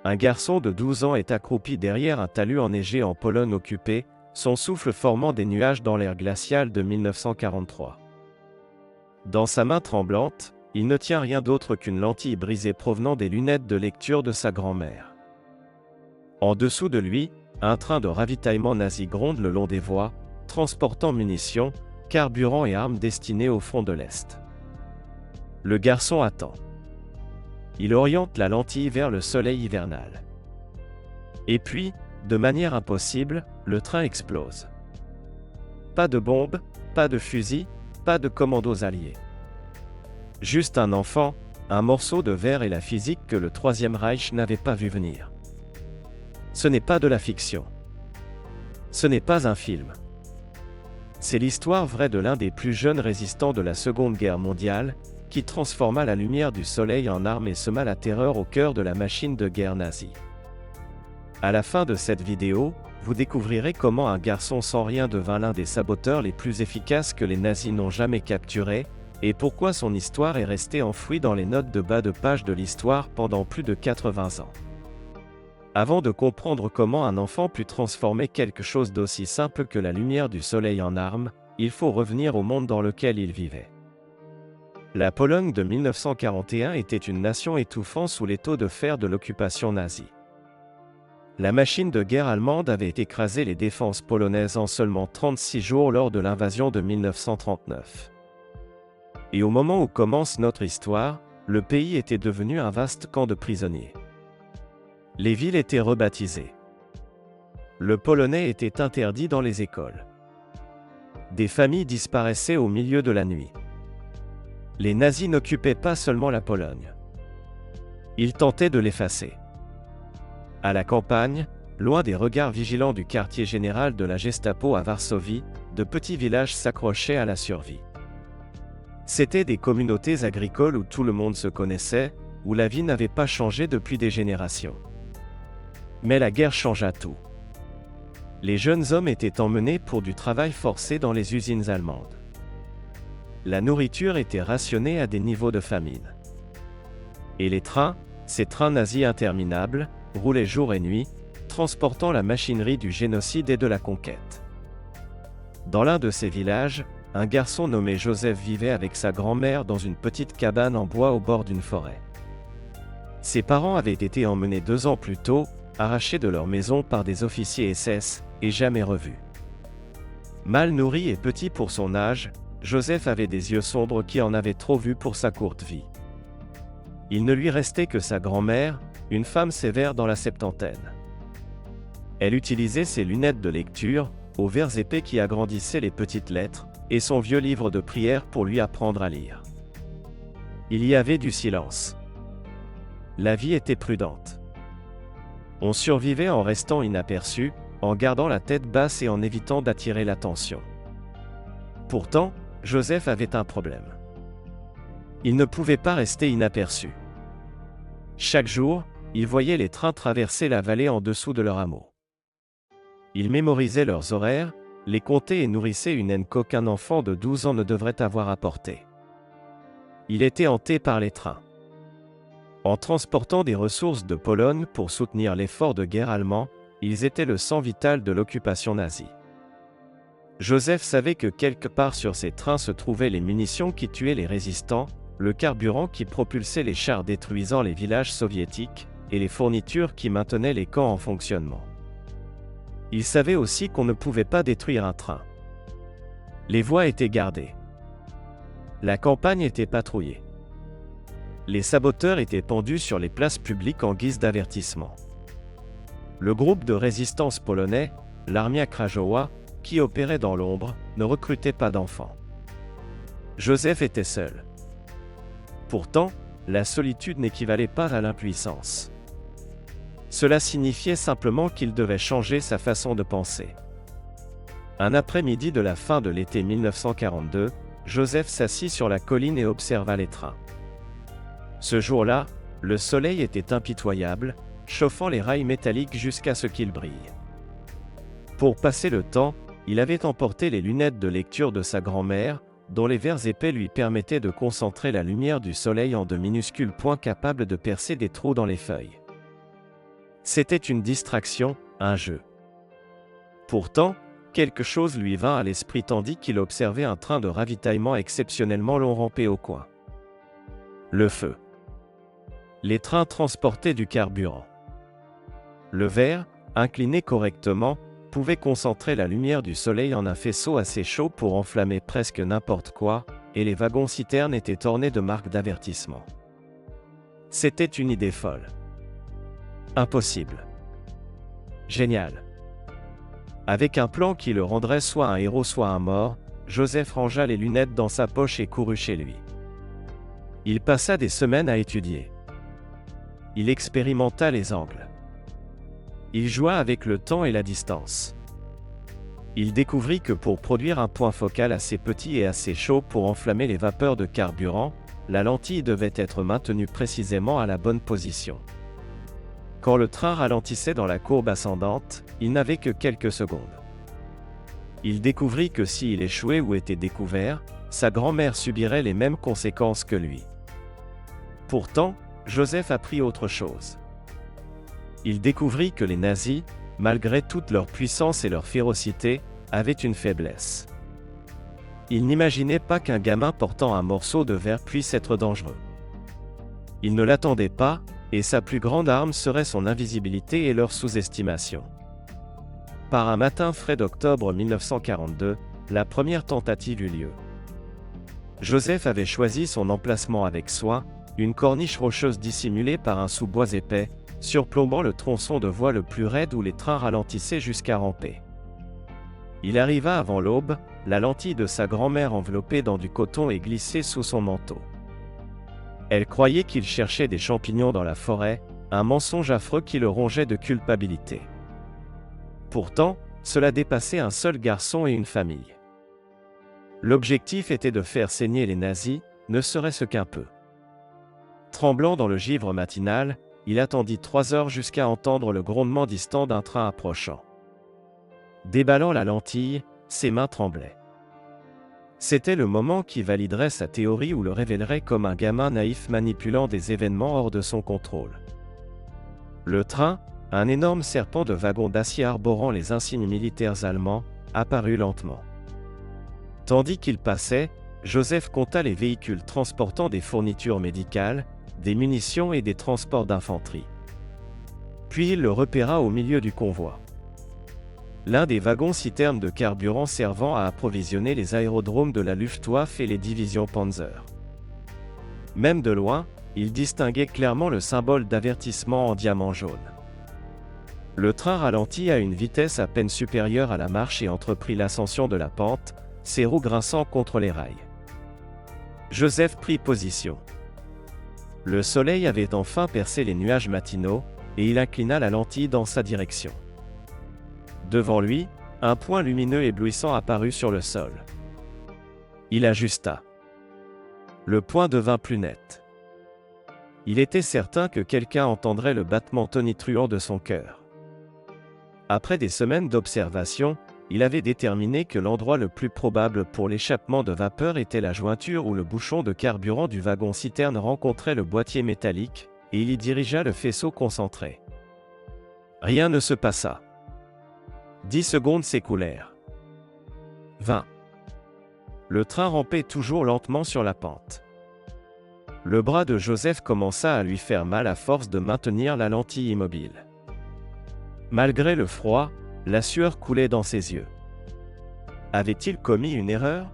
Un garçon de 12 ans est accroupi derrière un talus enneigé en Pologne occupée, son souffle formant des nuages dans l'air glacial de 1943. Dans sa main tremblante, il ne tient rien d'autre qu'une lentille brisée provenant des lunettes de lecture de sa grand-mère. En dessous de lui, un train de ravitaillement nazi gronde le long des voies, transportant munitions, carburant et armes destinées au front de l'Est. Le garçon attend. Il oriente la lentille vers le soleil hivernal. Et puis, de manière impossible, le train explose. Pas de bombes, pas de fusils, pas de commandos alliés. Juste un enfant, un morceau de verre et la physique que le Troisième Reich n'avait pas vu venir. Ce n'est pas de la fiction. Ce n'est pas un film. C'est l'histoire vraie de l'un des plus jeunes résistants de la Seconde Guerre mondiale, qui transforma la lumière du soleil en arme et sema la terreur au cœur de la machine de guerre nazie. À la fin de cette vidéo, vous découvrirez comment un garçon sans rien devint l'un des saboteurs les plus efficaces que les nazis n'ont jamais capturés, et pourquoi son histoire est restée enfouie dans les notes de bas de page de l'histoire pendant plus de 80 ans. Avant de comprendre comment un enfant put transformer quelque chose d'aussi simple que la lumière du soleil en arme, il faut revenir au monde dans lequel il vivait. La Pologne de 1941 était une nation étouffant sous l'étau de fer de l'occupation nazie. La machine de guerre allemande avait écrasé les défenses polonaises en seulement 36 jours lors de l'invasion de 1939. Et au moment où commence notre histoire, le pays était devenu un vaste camp de prisonniers. Les villes étaient rebaptisées. Le polonais était interdit dans les écoles. Des familles disparaissaient au milieu de la nuit. Les nazis n'occupaient pas seulement la Pologne. Ils tentaient de l'effacer. À la campagne, loin des regards vigilants du quartier général de la Gestapo à Varsovie, de petits villages s'accrochaient à la survie. C'étaient des communautés agricoles où tout le monde se connaissait, où la vie n'avait pas changé depuis des générations. Mais la guerre changea tout. Les jeunes hommes étaient emmenés pour du travail forcé dans les usines allemandes. La nourriture était rationnée à des niveaux de famine. Et les trains, ces trains nazis interminables, roulaient jour et nuit, transportant la machinerie du génocide et de la conquête. Dans l'un de ces villages, un garçon nommé Joseph vivait avec sa grand-mère dans une petite cabane en bois au bord d'une forêt. Ses parents avaient été emmenés 2 ans plus tôt, arrachés de leur maison par des officiers SS, et jamais revus. Mal nourri et petit pour son âge, Joseph avait des yeux sombres qui en avaient trop vu pour sa courte vie. Il ne lui restait que sa grand-mère, une femme sévère dans la septantaine. Elle utilisait ses lunettes de lecture, aux verres épais qui agrandissaient les petites lettres, et son vieux livre de prière pour lui apprendre à lire. Il y avait du silence. La vie était prudente. On survivait en restant inaperçu, en gardant la tête basse et en évitant d'attirer l'attention. Pourtant, Joseph avait un problème. Il ne pouvait pas rester inaperçu. Chaque jour, il voyait les trains traverser la vallée en dessous de leur hameau. Il mémorisait leurs horaires, les comptait et nourrissait une haine qu'aucun enfant de 12 ans ne devrait avoir à porter. Il était hanté par les trains. En transportant des ressources de Pologne pour soutenir l'effort de guerre allemand, ils étaient le sang vital de l'occupation nazie. Joseph savait que quelque part sur ces trains se trouvaient les munitions qui tuaient les résistants, le carburant qui propulsait les chars détruisant les villages soviétiques, et les fournitures qui maintenaient les camps en fonctionnement. Il savait aussi qu'on ne pouvait pas détruire un train. Les voies étaient gardées. La campagne était patrouillée. Les saboteurs étaient pendus sur les places publiques en guise d'avertissement. Le groupe de résistance polonais, l'Armia Krajowa, qui opérait dans l'ombre, ne recrutait pas d'enfants. Joseph était seul. Pourtant, la solitude n'équivalait pas à l'impuissance. Cela signifiait simplement qu'il devait changer sa façon de penser. Un après-midi de la fin de l'été 1942, Joseph s'assit sur la colline et observa les trains. Ce jour-là, le soleil était impitoyable, chauffant les rails métalliques jusqu'à ce qu'ils brillent. Pour passer le temps, il avait emporté les lunettes de lecture de sa grand-mère, dont les verres épais lui permettaient de concentrer la lumière du soleil en de minuscules points capables de percer des trous dans les feuilles. C'était une distraction, un jeu. Pourtant, quelque chose lui vint à l'esprit tandis qu'il observait un train de ravitaillement exceptionnellement long ramper au coin. Le feu. Les trains transportaient du carburant. Le verre, incliné correctement, pouvait concentrer la lumière du soleil en un faisceau assez chaud pour enflammer presque n'importe quoi, et les wagons-citernes étaient ornés de marques d'avertissement. C'était une idée folle. Impossible. Génial. Avec un plan qui le rendrait soit un héros soit un mort, Joseph rangea les lunettes dans sa poche et courut chez lui. Il passa des semaines à étudier. Il expérimenta les angles. Il joua avec le temps et la distance. Il découvrit que pour produire un point focal assez petit et assez chaud pour enflammer les vapeurs de carburant, la lentille devait être maintenue précisément à la bonne position. Quand le train ralentissait dans la courbe ascendante, il n'avait que quelques secondes. Il découvrit que s'il échouait ou était découvert, sa grand-mère subirait les mêmes conséquences que lui. Pourtant, Joseph apprit autre chose. Il découvrit que les nazis, malgré toute leur puissance et leur férocité, avaient une faiblesse. Il n'imaginait pas qu'un gamin portant un morceau de verre puisse être dangereux. Il ne l'attendait pas, et sa plus grande arme serait son invisibilité et leur sous-estimation. Par un matin frais d'octobre 1942, la première tentative eut lieu. Joseph avait choisi son emplacement avec soin, une corniche rocheuse dissimulée par un sous-bois épais, surplombant le tronçon de voie le plus raide où les trains ralentissaient jusqu'à ramper. Il arriva avant l'aube, la lentille de sa grand-mère enveloppée dans du coton et glissée sous son manteau. Elle croyait qu'il cherchait des champignons dans la forêt, un mensonge affreux qui le rongeait de culpabilité. Pourtant, cela dépassait un seul garçon et une famille. L'objectif était de faire saigner les nazis, ne serait-ce qu'un peu. Tremblant dans le givre matinal, il attendit 3 heures jusqu'à entendre le grondement distant d'un train approchant. Déballant la lentille, ses mains tremblaient. C'était le moment qui validerait sa théorie ou le révélerait comme un gamin naïf manipulant des événements hors de son contrôle. Le train, un énorme serpent de wagons d'acier arborant les insignes militaires allemands, apparut lentement. Tandis qu'il passait, Joseph compta les véhicules transportant des fournitures médicales, des munitions et des transports d'infanterie. Puis il le repéra au milieu du convoi. L'un des wagons-citernes de carburant servant à approvisionner les aérodromes de la Luftwaffe et les divisions Panzer. Même de loin, il distinguait clairement le symbole d'avertissement en diamant jaune. Le train ralentit à une vitesse à peine supérieure à la marche et entreprit l'ascension de la pente, ses roues grinçant contre les rails. Joseph prit position. Le soleil avait enfin percé les nuages matinaux, et il inclina la lentille dans sa direction. Devant lui, un point lumineux éblouissant apparut sur le sol. Il ajusta. Le point devint plus net. Il était certain que quelqu'un entendrait le battement tonitruant de son cœur. Après des semaines d'observation, il avait déterminé que l'endroit le plus probable pour l'échappement de vapeur était la jointure où le bouchon de carburant du wagon-citerne rencontrait le boîtier métallique, et il y dirigea le faisceau concentré. Rien ne se passa. 10 secondes s'écoulèrent. 20. Le train rampait toujours lentement sur la pente. Le bras de Joseph commença à lui faire mal à force de maintenir la lentille immobile. Malgré le froid, la sueur coulait dans ses yeux. Avait-il commis une erreur?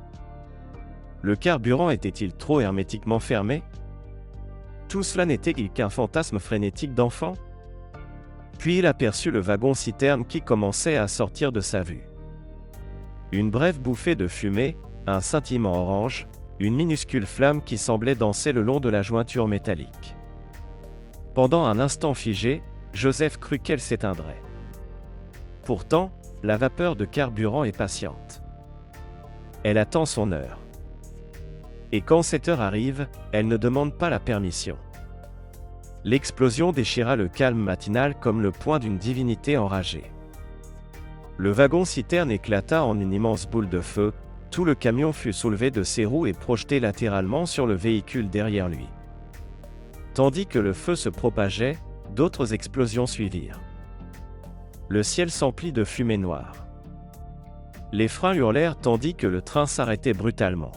Le carburant était-il trop hermétiquement fermé? Tout cela n'était-il qu'un fantasme frénétique d'enfant? Puis il aperçut le wagon-citerne qui commençait à sortir de sa vue. Une brève bouffée de fumée, un scintillement orange, une minuscule flamme qui semblait danser le long de la jointure métallique. Pendant un instant figé, Joseph crut qu'elle s'éteindrait. Pourtant, la vapeur de carburant est patiente. Elle attend son heure. Et quand cette heure arrive, elle ne demande pas la permission. L'explosion déchira le calme matinal comme le poing d'une divinité enragée. Le wagon-citerne éclata en une immense boule de feu, tout le camion fut soulevé de ses roues et projeté latéralement sur le véhicule derrière lui. Tandis que le feu se propageait, D'autres explosions suivirent. Le ciel s'emplit de fumée noire. Les freins hurlèrent tandis que le train s'arrêtait brutalement.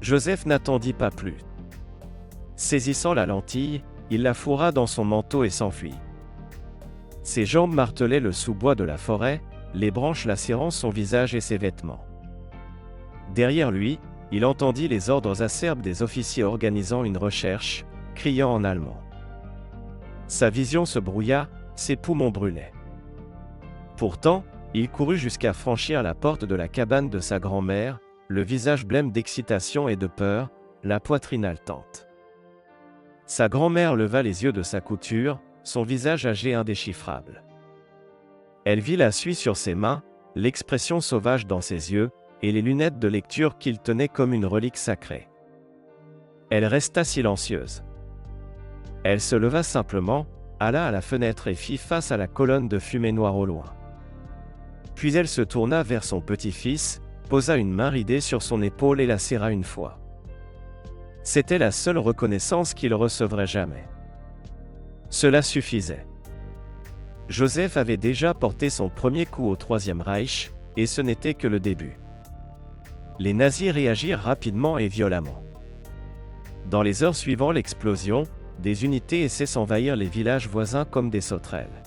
Joseph n'attendit pas plus. Saisissant la lentille, il la fourra dans son manteau et s'enfuit. Ses jambes martelaient le sous-bois de la forêt, les branches lacérant son visage et ses vêtements. Derrière lui, il entendit les ordres acerbes des officiers organisant une recherche, criant en allemand. Sa vision se brouilla, ses poumons brûlaient. Pourtant, il courut jusqu'à franchir la porte de la cabane de sa grand-mère, le visage blême d'excitation et de peur, la poitrine haletante. Sa grand-mère leva les yeux de sa couture, son visage âgé indéchiffrable. Elle vit la suie sur ses mains, l'expression sauvage dans ses yeux, et les lunettes de lecture qu'il tenait comme une relique sacrée. Elle resta silencieuse. Elle se leva simplement, alla à la fenêtre et fit face à la colonne de fumée noire au loin. Puis elle se tourna vers son petit-fils, posa une main ridée sur son épaule et la serra une fois. C'était la seule reconnaissance qu'il recevrait jamais. Cela suffisait. Joseph avait déjà porté son premier coup au Troisième Reich, et ce n'était que le début. Les nazis réagirent rapidement et violemment. Dans les heures suivant l'explosion, des unités essaient d'envahir les villages voisins comme des sauterelles.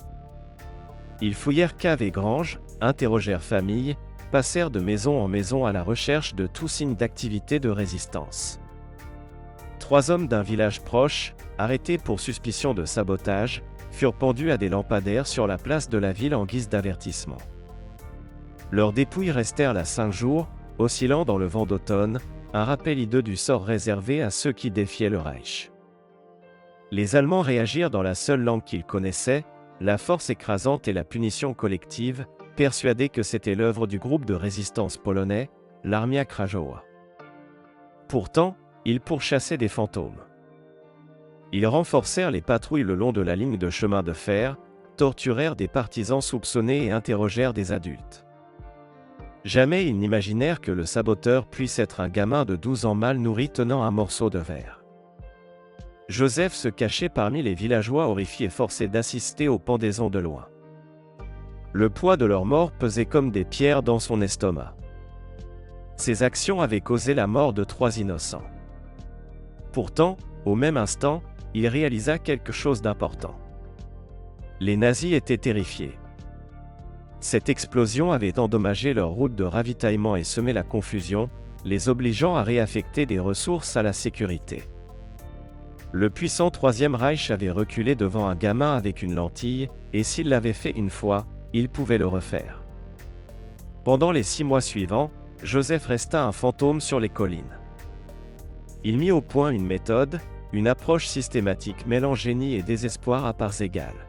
Ils fouillèrent caves et granges, interrogèrent familles, passèrent de maison en maison à la recherche de tout signe d'activité de résistance. 3 hommes d'un village proche, arrêtés pour suspicion de sabotage, furent pendus à des lampadaires sur la place de la ville en guise d'avertissement. Leurs dépouilles restèrent là 5 jours, oscillant dans le vent d'automne, un rappel hideux du sort réservé à ceux qui défiaient le Reich. Les Allemands réagirent dans la seule langue qu'ils connaissaient, la force écrasante et la punition collective, persuadés que c'était l'œuvre du groupe de résistance polonais, l'Armia Krajowa. Pourtant, ils pourchassaient des fantômes. Ils renforcèrent les patrouilles le long de la ligne de chemin de fer, torturèrent des partisans soupçonnés et interrogèrent des adultes. Jamais ils n'imaginèrent que le saboteur puisse être un gamin de 12 ans mal nourri tenant un morceau de verre. Joseph se cachait parmi les villageois horrifiés forcés d'assister aux pendaisons de loin. Le poids de leur mort pesait comme des pierres dans son estomac. Ses actions avaient causé la mort de 3 innocents. Pourtant, au même instant, il réalisa quelque chose d'important. Les nazis étaient terrifiés. Cette explosion avait endommagé leur route de ravitaillement et semé la confusion, les obligeant à réaffecter des ressources à la sécurité. Le puissant Troisième Reich avait reculé devant un gamin avec une lentille, et s'il l'avait fait une fois, il pouvait le refaire. Pendant les 6 mois suivants, Joseph resta un fantôme sur les collines. Il mit au point une méthode, une approche systématique mêlant génie et désespoir à parts égales.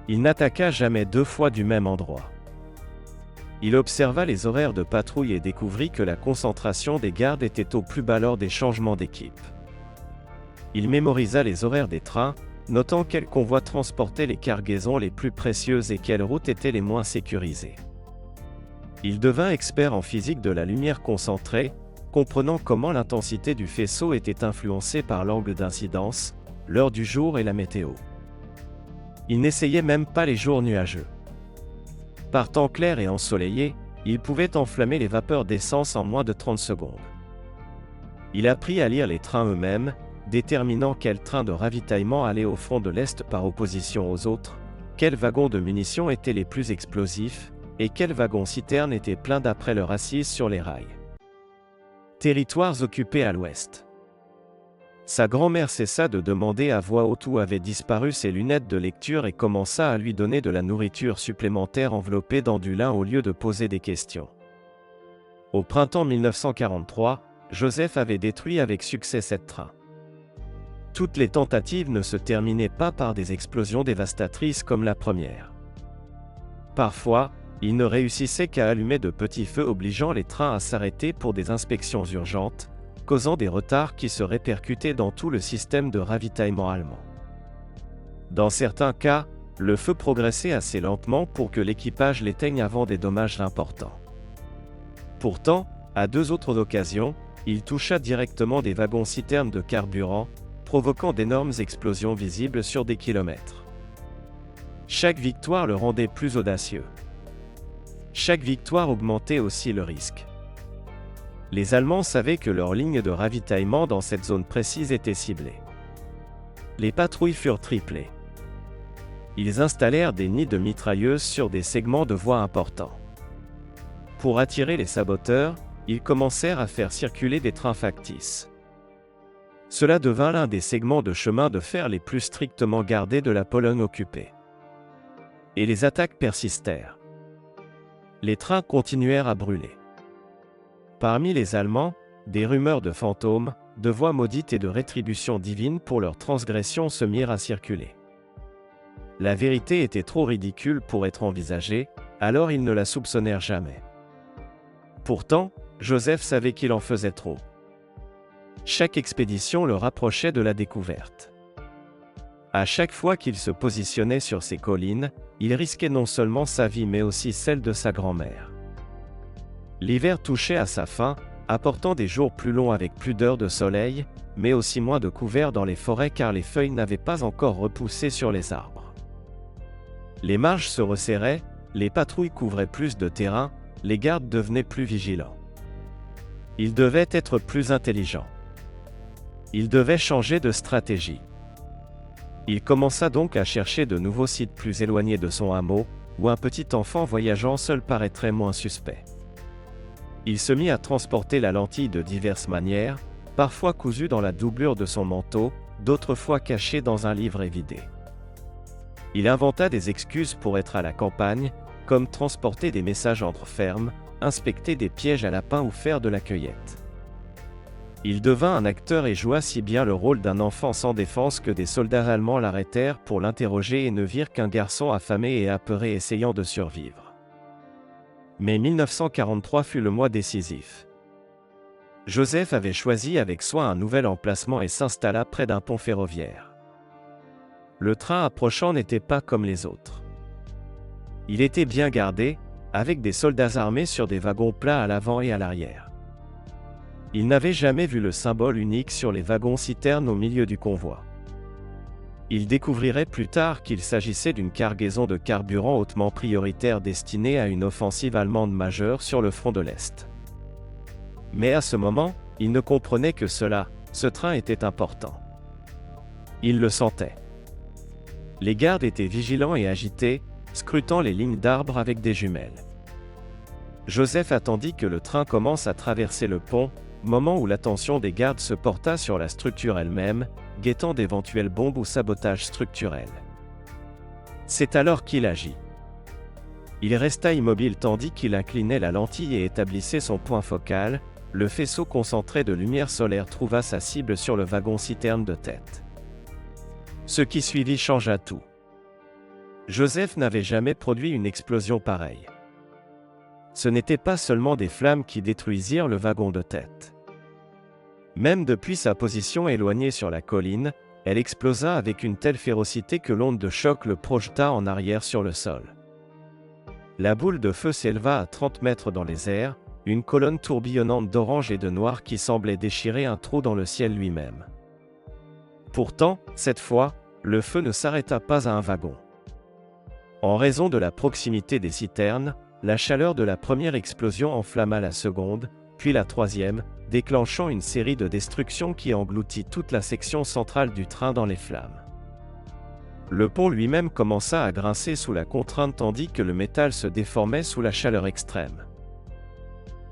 Il n'attaqua jamais 2 fois du même endroit. Il observa les horaires de patrouille et découvrit que la concentration des gardes était au plus bas lors des changements d'équipe. Il mémorisa les horaires des trains, notant quels convois transportaient les cargaisons les plus précieuses et quelles routes étaient les moins sécurisées. Il devint expert en physique de la lumière concentrée, comprenant comment l'intensité du faisceau était influencée par l'angle d'incidence, l'heure du jour et la météo. Il n'essayait même pas les jours nuageux. Par temps clair et ensoleillé, il pouvait enflammer les vapeurs d'essence en moins de 30 secondes. Il apprit à lire les trains eux-mêmes, déterminant quel train de ravitaillement allait au front de l'Est par opposition aux autres, quels wagons de munitions étaient les plus explosifs, et quels wagons-citernes étaient pleins d'après leur assise sur les rails. Territoires occupés à l'ouest. Sa grand-mère cessa de demander à voix haute où avaient disparu ses lunettes de lecture et commença à lui donner de la nourriture supplémentaire enveloppée dans du lin au lieu de poser des questions. Au printemps 1943, Joseph avait détruit avec succès 7 trains. Toutes les tentatives ne se terminaient pas par des explosions dévastatrices comme la première. Parfois, il ne réussissait qu'à allumer de petits feux obligeant les trains à s'arrêter pour des inspections urgentes, causant des retards qui se répercutaient dans tout le système de ravitaillement allemand. Dans certains cas, le feu progressait assez lentement pour que l'équipage l'éteigne avant des dommages importants. Pourtant, à 2 autres occasions, il toucha directement des wagons-citernes de carburant, provoquant d'énormes explosions visibles sur des kilomètres. Chaque victoire le rendait plus audacieux. Chaque victoire augmentait aussi le risque. Les Allemands savaient que leur ligne de ravitaillement dans cette zone précise était ciblée. Les patrouilles furent triplées. Ils installèrent des nids de mitrailleuses sur des segments de voies importants. Pour attirer les saboteurs, ils commencèrent à faire circuler des trains factices. Cela devint l'un des segments de chemin de fer les plus strictement gardés de la Pologne occupée. Et les attaques persistèrent. Les trains continuèrent à brûler. Parmi les Allemands, des rumeurs de fantômes, de voix maudites et de rétribution divine pour leurs transgressions se mirent à circuler. La vérité était trop ridicule pour être envisagée, alors ils ne la soupçonnèrent jamais. Pourtant, Joseph savait qu'il en faisait trop. Chaque expédition le rapprochait de la découverte. À chaque fois qu'il se positionnait sur ces collines, il risquait non seulement sa vie mais aussi celle de sa grand-mère. L'hiver touchait à sa fin, apportant des jours plus longs avec plus d'heures de soleil, mais aussi moins de couverts dans les forêts car les feuilles n'avaient pas encore repoussé sur les arbres. Les marges se resserraient, les patrouilles couvraient plus de terrain, les gardes devenaient plus vigilants. Ils devaient être plus intelligents. Ils devaient changer de stratégie. Il commença donc à chercher de nouveaux sites plus éloignés de son hameau, où un petit enfant voyageant seul paraîtrait moins suspect. Il se mit à transporter la lentille de diverses manières, parfois cousue dans la doublure de son manteau, d'autres fois cachée dans un livret vidé. Il inventa des excuses pour être à la campagne, comme transporter des messages entre fermes, inspecter des pièges à lapins ou faire de la cueillette. Il devint un acteur et joua si bien le rôle d'un enfant sans défense que des soldats allemands l'arrêtèrent pour l'interroger et ne virent qu'un garçon affamé et apeuré essayant de survivre. Mais 1943 fut le mois décisif. Joseph avait choisi avec soin un nouvel emplacement et s'installa près d'un pont ferroviaire. Le train approchant n'était pas comme les autres. Il était bien gardé, avec des soldats armés sur des wagons plats à l'avant et à l'arrière. Il n'avait jamais vu le symbole unique sur les wagons-citernes au milieu du convoi. Il découvrirait plus tard qu'il s'agissait d'une cargaison de carburant hautement prioritaire destinée à une offensive allemande majeure sur le front de l'Est. Mais à ce moment, il ne comprenait que ce train était important. Il le sentait. Les gardes étaient vigilants et agités, scrutant les lignes d'arbres avec des jumelles. Joseph attendit que le train commence à traverser le pont, moment où l'attention des gardes se porta sur la structure elle-même, guettant d'éventuelles bombes ou sabotages structurels. C'est alors qu'il agit. Il resta immobile tandis qu'il inclinait la lentille et établissait son point focal. Le faisceau concentré de lumière solaire trouva sa cible sur le wagon-citerne de tête. Ce qui suivit changea tout. Joseph n'avait jamais produit une explosion pareille. Ce n'était pas seulement des flammes qui détruisirent le wagon de tête. Même depuis sa position éloignée sur la colline, elle explosa avec une telle férocité que l'onde de choc le projeta en arrière sur le sol. La boule de feu s'éleva à 30 mètres dans les airs, une colonne tourbillonnante d'orange et de noir qui semblait déchirer un trou dans le ciel lui-même. Pourtant, cette fois, le feu ne s'arrêta pas à un wagon. En raison de la proximité des citernes, la chaleur de la première explosion enflamma la seconde, puis la troisième, déclenchant une série de destructions qui engloutit toute la section centrale du train dans les flammes. Le pont lui-même commença à grincer sous la contrainte tandis que le métal se déformait sous la chaleur extrême.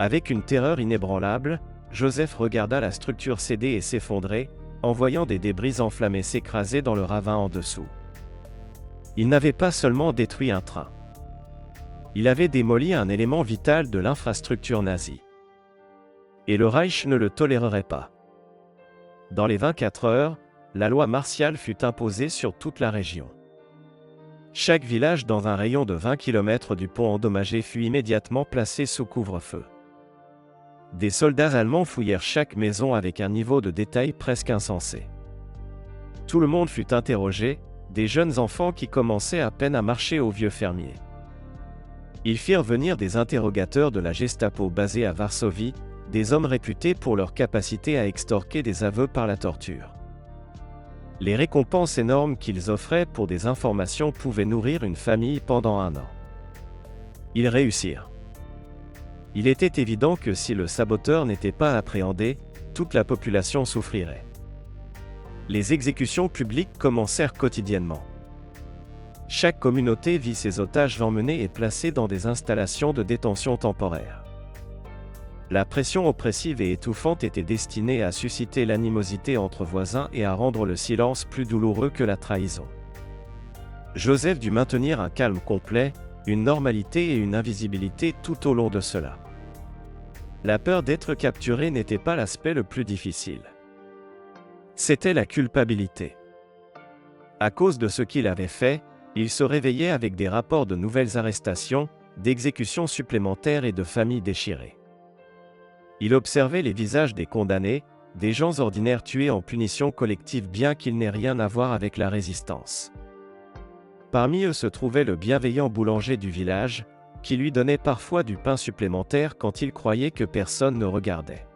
Avec une terreur inébranlable, Joseph regarda la structure céder et s'effondrer, en voyant des débris enflammés s'écraser dans le ravin en dessous. Il n'avait pas seulement détruit un train. Il avait démoli un élément vital de l'infrastructure nazie. Et le Reich ne le tolérerait pas. Dans les 24 heures, la loi martiale fut imposée sur toute la région. Chaque village dans un rayon de 20 km du pont endommagé fut immédiatement placé sous couvre-feu. Des soldats allemands fouillèrent chaque maison avec un niveau de détail presque insensé. Tout le monde fut interrogé, des jeunes enfants qui commençaient à peine à marcher aux vieux fermiers. Ils firent venir des interrogateurs de la Gestapo basés à Varsovie, des hommes réputés pour leur capacité à extorquer des aveux par la torture. Les récompenses énormes qu'ils offraient pour des informations pouvaient nourrir une famille pendant 1 an. Ils réussirent. Il était évident que si le saboteur n'était pas appréhendé, toute la population souffrirait. Les exécutions publiques commencèrent quotidiennement. Chaque communauté vit ses otages emmenés et placés dans des installations de détention temporaire. La pression oppressive et étouffante était destinée à susciter l'animosité entre voisins et à rendre le silence plus douloureux que la trahison. Joseph dut maintenir un calme complet, une normalité et une invisibilité tout au long de cela. La peur d'être capturé n'était pas l'aspect le plus difficile. C'était la culpabilité. À cause de ce qu'il avait fait, il se réveillait avec des rapports de nouvelles arrestations, d'exécutions supplémentaires et de familles déchirées. Il observait les visages des condamnés, des gens ordinaires tués en punition collective bien qu'il n'ait rien à voir avec la résistance. Parmi eux se trouvait le bienveillant boulanger du village, qui lui donnait parfois du pain supplémentaire quand il croyait que personne ne regardait.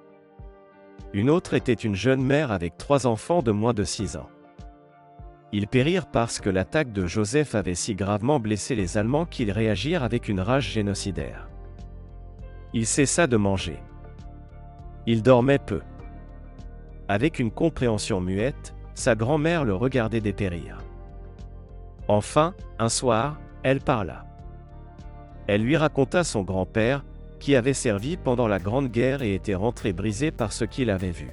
Une autre était une jeune mère avec 3 enfants de moins de 6 ans. Ils périrent parce que l'attaque de Joseph avait si gravement blessé les Allemands qu'ils réagirent avec une rage génocidaire. Il cessa de manger. Il dormait peu. Avec une compréhension muette, sa grand-mère le regardait dépérir. Enfin, un soir, elle parla. Elle lui raconta son grand-père, qui avait servi pendant la Grande Guerre et était rentré brisé par ce qu'il avait vu.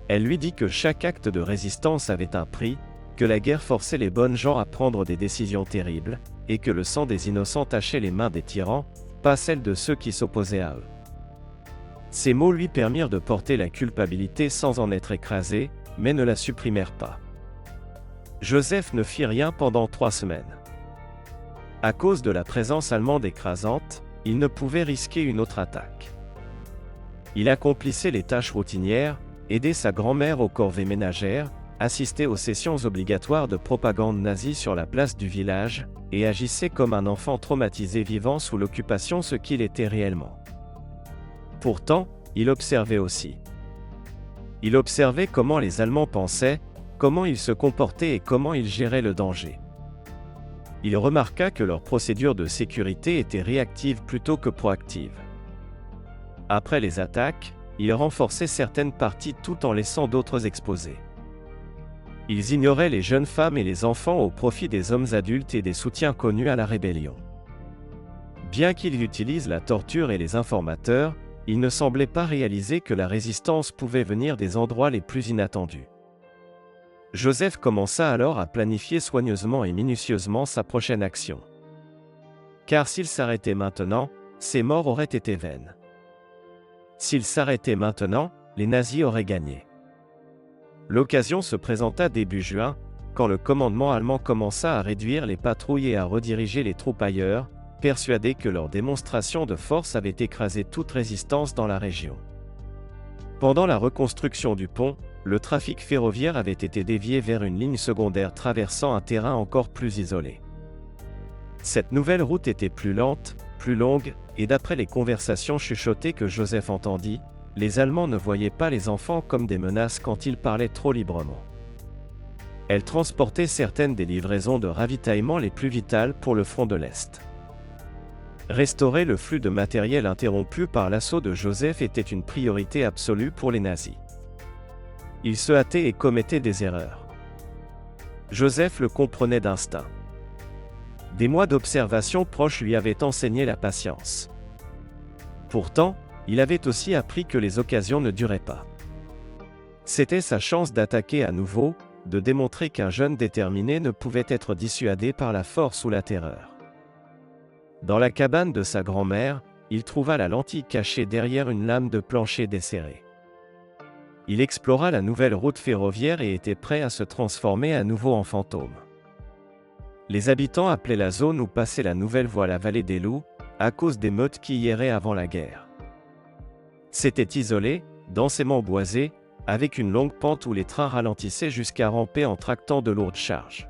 Elle lui dit que chaque acte de résistance avait un prix, que la guerre forçait les bonnes gens à prendre des décisions terribles, et que le sang des innocents tachait les mains des tyrans, pas celles de ceux qui s'opposaient à eux. Ces mots lui permirent de porter la culpabilité sans en être écrasé, mais ne la supprimèrent pas. Joseph ne fit rien pendant 3 semaines. À cause de la présence allemande écrasante, il ne pouvait risquer une autre attaque. Il accomplissait les tâches routinières, aidait sa grand-mère aux corvées ménagères, assistait aux sessions obligatoires de propagande nazie sur la place du village, et agissait comme un enfant traumatisé vivant sous l'occupation ce qu'il était réellement. Pourtant, il observait aussi. Il observait comment les Allemands pensaient, comment ils se comportaient et comment ils géraient le danger. Il remarqua que leurs procédures de sécurité étaient réactives plutôt que proactives. Après les attaques, ils renforçaient certaines parties tout en laissant d'autres exposées. Ils ignoraient les jeunes femmes et les enfants au profit des hommes adultes et des soutiens connus à la rébellion. Bien qu'il utilise la torture et les informateurs, il ne semblait pas réaliser que la résistance pouvait venir des endroits les plus inattendus. Joseph commença alors à planifier soigneusement et minutieusement sa prochaine action. Car s'il s'arrêtait maintenant, ses morts auraient été vaines. S'il s'arrêtait maintenant, les nazis auraient gagné. L'occasion se présenta début juin, quand le commandement allemand commença à réduire les patrouilles et à rediriger les troupes ailleurs, persuadé que leur démonstration de force avait écrasé toute résistance dans la région. Pendant la reconstruction du pont, le trafic ferroviaire avait été dévié vers une ligne secondaire traversant un terrain encore plus isolé. Cette nouvelle route était plus lente, plus longue, et d'après les conversations chuchotées que Joseph entendit, les Allemands ne voyaient pas les enfants comme des menaces quand ils parlaient trop librement. Elle transportait certaines des livraisons de ravitaillement les plus vitales pour le front de l'Est. Restaurer le flux de matériel interrompu par l'assaut de Joseph était une priorité absolue pour les nazis. Ils se hâtaient et commettaient des erreurs. Joseph le comprenait d'instinct. Des mois d'observation proche lui avaient enseigné la patience. Pourtant, il avait aussi appris que les occasions ne duraient pas. C'était sa chance d'attaquer à nouveau, de démontrer qu'un jeune déterminé ne pouvait être dissuadé par la force ou la terreur. Dans la cabane de sa grand-mère, il trouva la lentille cachée derrière une lame de plancher desserrée. Il explora la nouvelle route ferroviaire et était prêt à se transformer à nouveau en fantôme. Les habitants appelaient la zone où passait la nouvelle voie la vallée des loups, à cause des meutes qui y erraient avant la guerre. C'était isolé, densément boisé, avec une longue pente où les trains ralentissaient jusqu'à ramper en tractant de lourdes charges.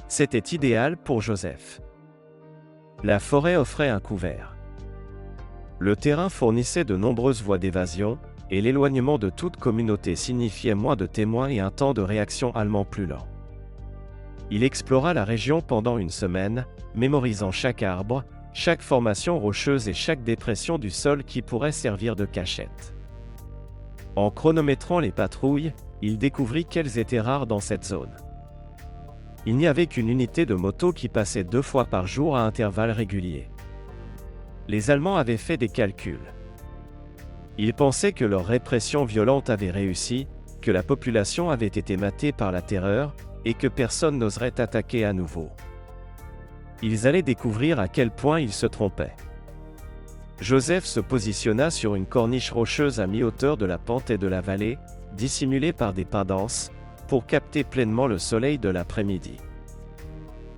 C'était idéal pour Joseph. La forêt offrait un couvert. Le terrain fournissait de nombreuses voies d'évasion, et l'éloignement de toute communauté signifiait moins de témoins et un temps de réaction allemand plus lent. Il explora la région pendant une semaine, mémorisant chaque arbre, chaque formation rocheuse et chaque dépression du sol qui pourrait servir de cachette. En chronométrant les patrouilles, il découvrit qu'elles étaient rares dans cette zone. Il n'y avait qu'une unité de moto qui passait 2 fois par jour à intervalles réguliers. Les Allemands avaient fait des calculs. Ils pensaient que leur répression violente avait réussi, que la population avait été matée par la terreur, et que personne n'oserait attaquer à nouveau. Ils allaient découvrir à quel point ils se trompaient. Joseph se positionna sur une corniche rocheuse à mi-hauteur de la pente et de la vallée, dissimulée par des pins denses, pour capter pleinement le soleil de l'après-midi.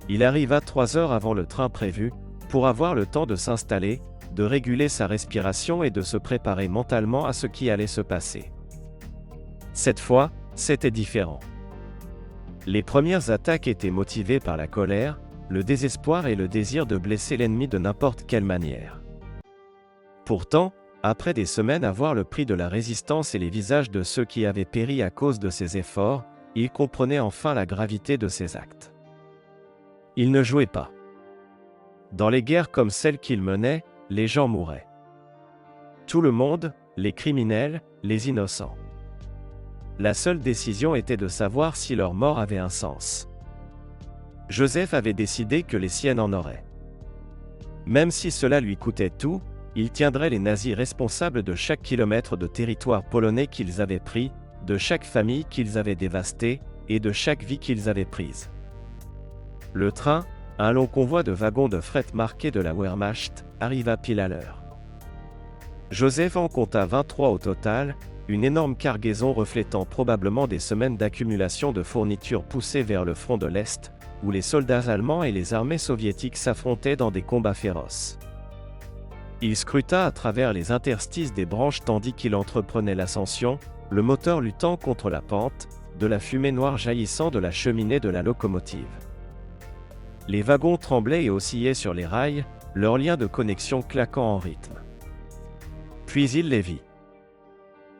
Il arriva 3 heures avant le train prévu, pour avoir le temps de s'installer, de réguler sa respiration et de se préparer mentalement à ce qui allait se passer. Cette fois, c'était différent. Les premières attaques étaient motivées par la colère, le désespoir et le désir de blesser l'ennemi de n'importe quelle manière. Pourtant, après des semaines à voir le prix de la résistance et les visages de ceux qui avaient péri à cause de ses efforts, il comprenait enfin la gravité de ses actes. Il ne jouait pas. Dans les guerres comme celle qu'il menait, les gens mouraient. Tout le monde, les criminels, les innocents. La seule décision était de savoir si leur mort avait un sens. Joseph avait décidé que les siennes en auraient. Même si cela lui coûtait tout, il tiendrait les nazis responsables de chaque kilomètre de territoire polonais qu'ils avaient pris, de chaque famille qu'ils avaient dévastée, et de chaque vie qu'ils avaient prise. Le train, un long convoi de wagons de fret marqués de la Wehrmacht, arriva pile à l'heure. Joseph en compta 23 au total, une énorme cargaison reflétant probablement des semaines d'accumulation de fournitures poussées vers le front de l'Est, où les soldats allemands et les armées soviétiques s'affrontaient dans des combats féroces. Il scruta à travers les interstices des branches tandis qu'il entreprenait l'ascension, le moteur luttant contre la pente, de la fumée noire jaillissant de la cheminée de la locomotive. Les wagons tremblaient et oscillaient sur les rails, leurs liens de connexion claquant en rythme. Puis il les vit.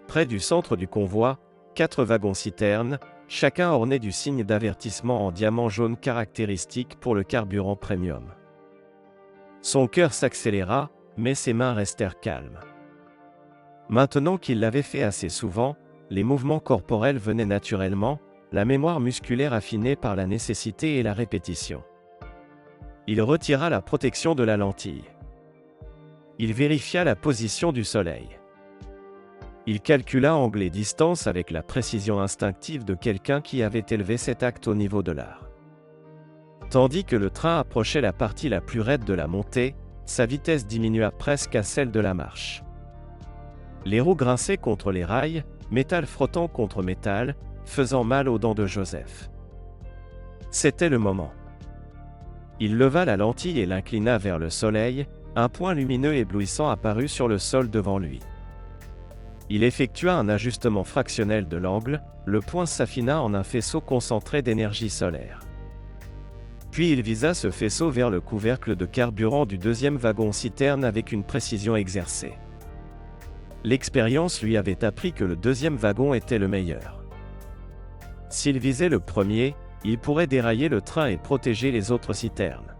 Près du centre du convoi, 4 wagons-citernes, chacun orné du signe d'avertissement en diamant jaune caractéristique pour le carburant premium. Son cœur s'accéléra, mais ses mains restèrent calmes. Maintenant qu'il l'avait fait assez souvent, les mouvements corporels venaient naturellement, la mémoire musculaire affinée par la nécessité et la répétition. Il retira la protection de la lentille. Il vérifia la position du soleil. Il calcula angle et distance avec la précision instinctive de quelqu'un qui avait élevé cet acte au niveau de l'art. Tandis que le train approchait la partie la plus raide de la montée, sa vitesse diminua presque à celle de la marche. Les roues grinçaient contre les rails, métal frottant contre métal, faisant mal aux dents de Joseph. C'était le moment. Il leva la lentille et l'inclina vers le soleil, un point lumineux éblouissant apparut sur le sol devant lui. Il effectua un ajustement fractionnel de l'angle, le point s'affina en un faisceau concentré d'énergie solaire. Puis il visa ce faisceau vers le couvercle de carburant du 2e wagon-citerne avec une précision exercée. L'expérience lui avait appris que le 2e wagon était le meilleur. S'il visait le premier, il pourrait dérailler le train et protéger les autres citernes.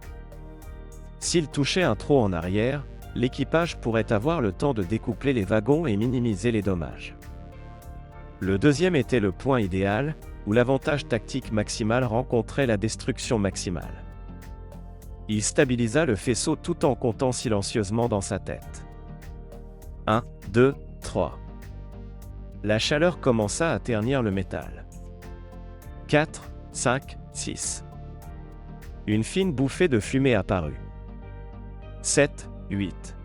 S'il touchait un trou en arrière, l'équipage pourrait avoir le temps de découpler les wagons et minimiser les dommages. Le 2e était le point idéal, où l'avantage tactique maximal rencontrait la destruction maximale. Il stabilisa le faisceau tout en comptant silencieusement dans sa tête. 1, 2, 3. La chaleur commença à ternir le métal. 4, 5, 6. Une fine bouffée de fumée apparut. 7, 8.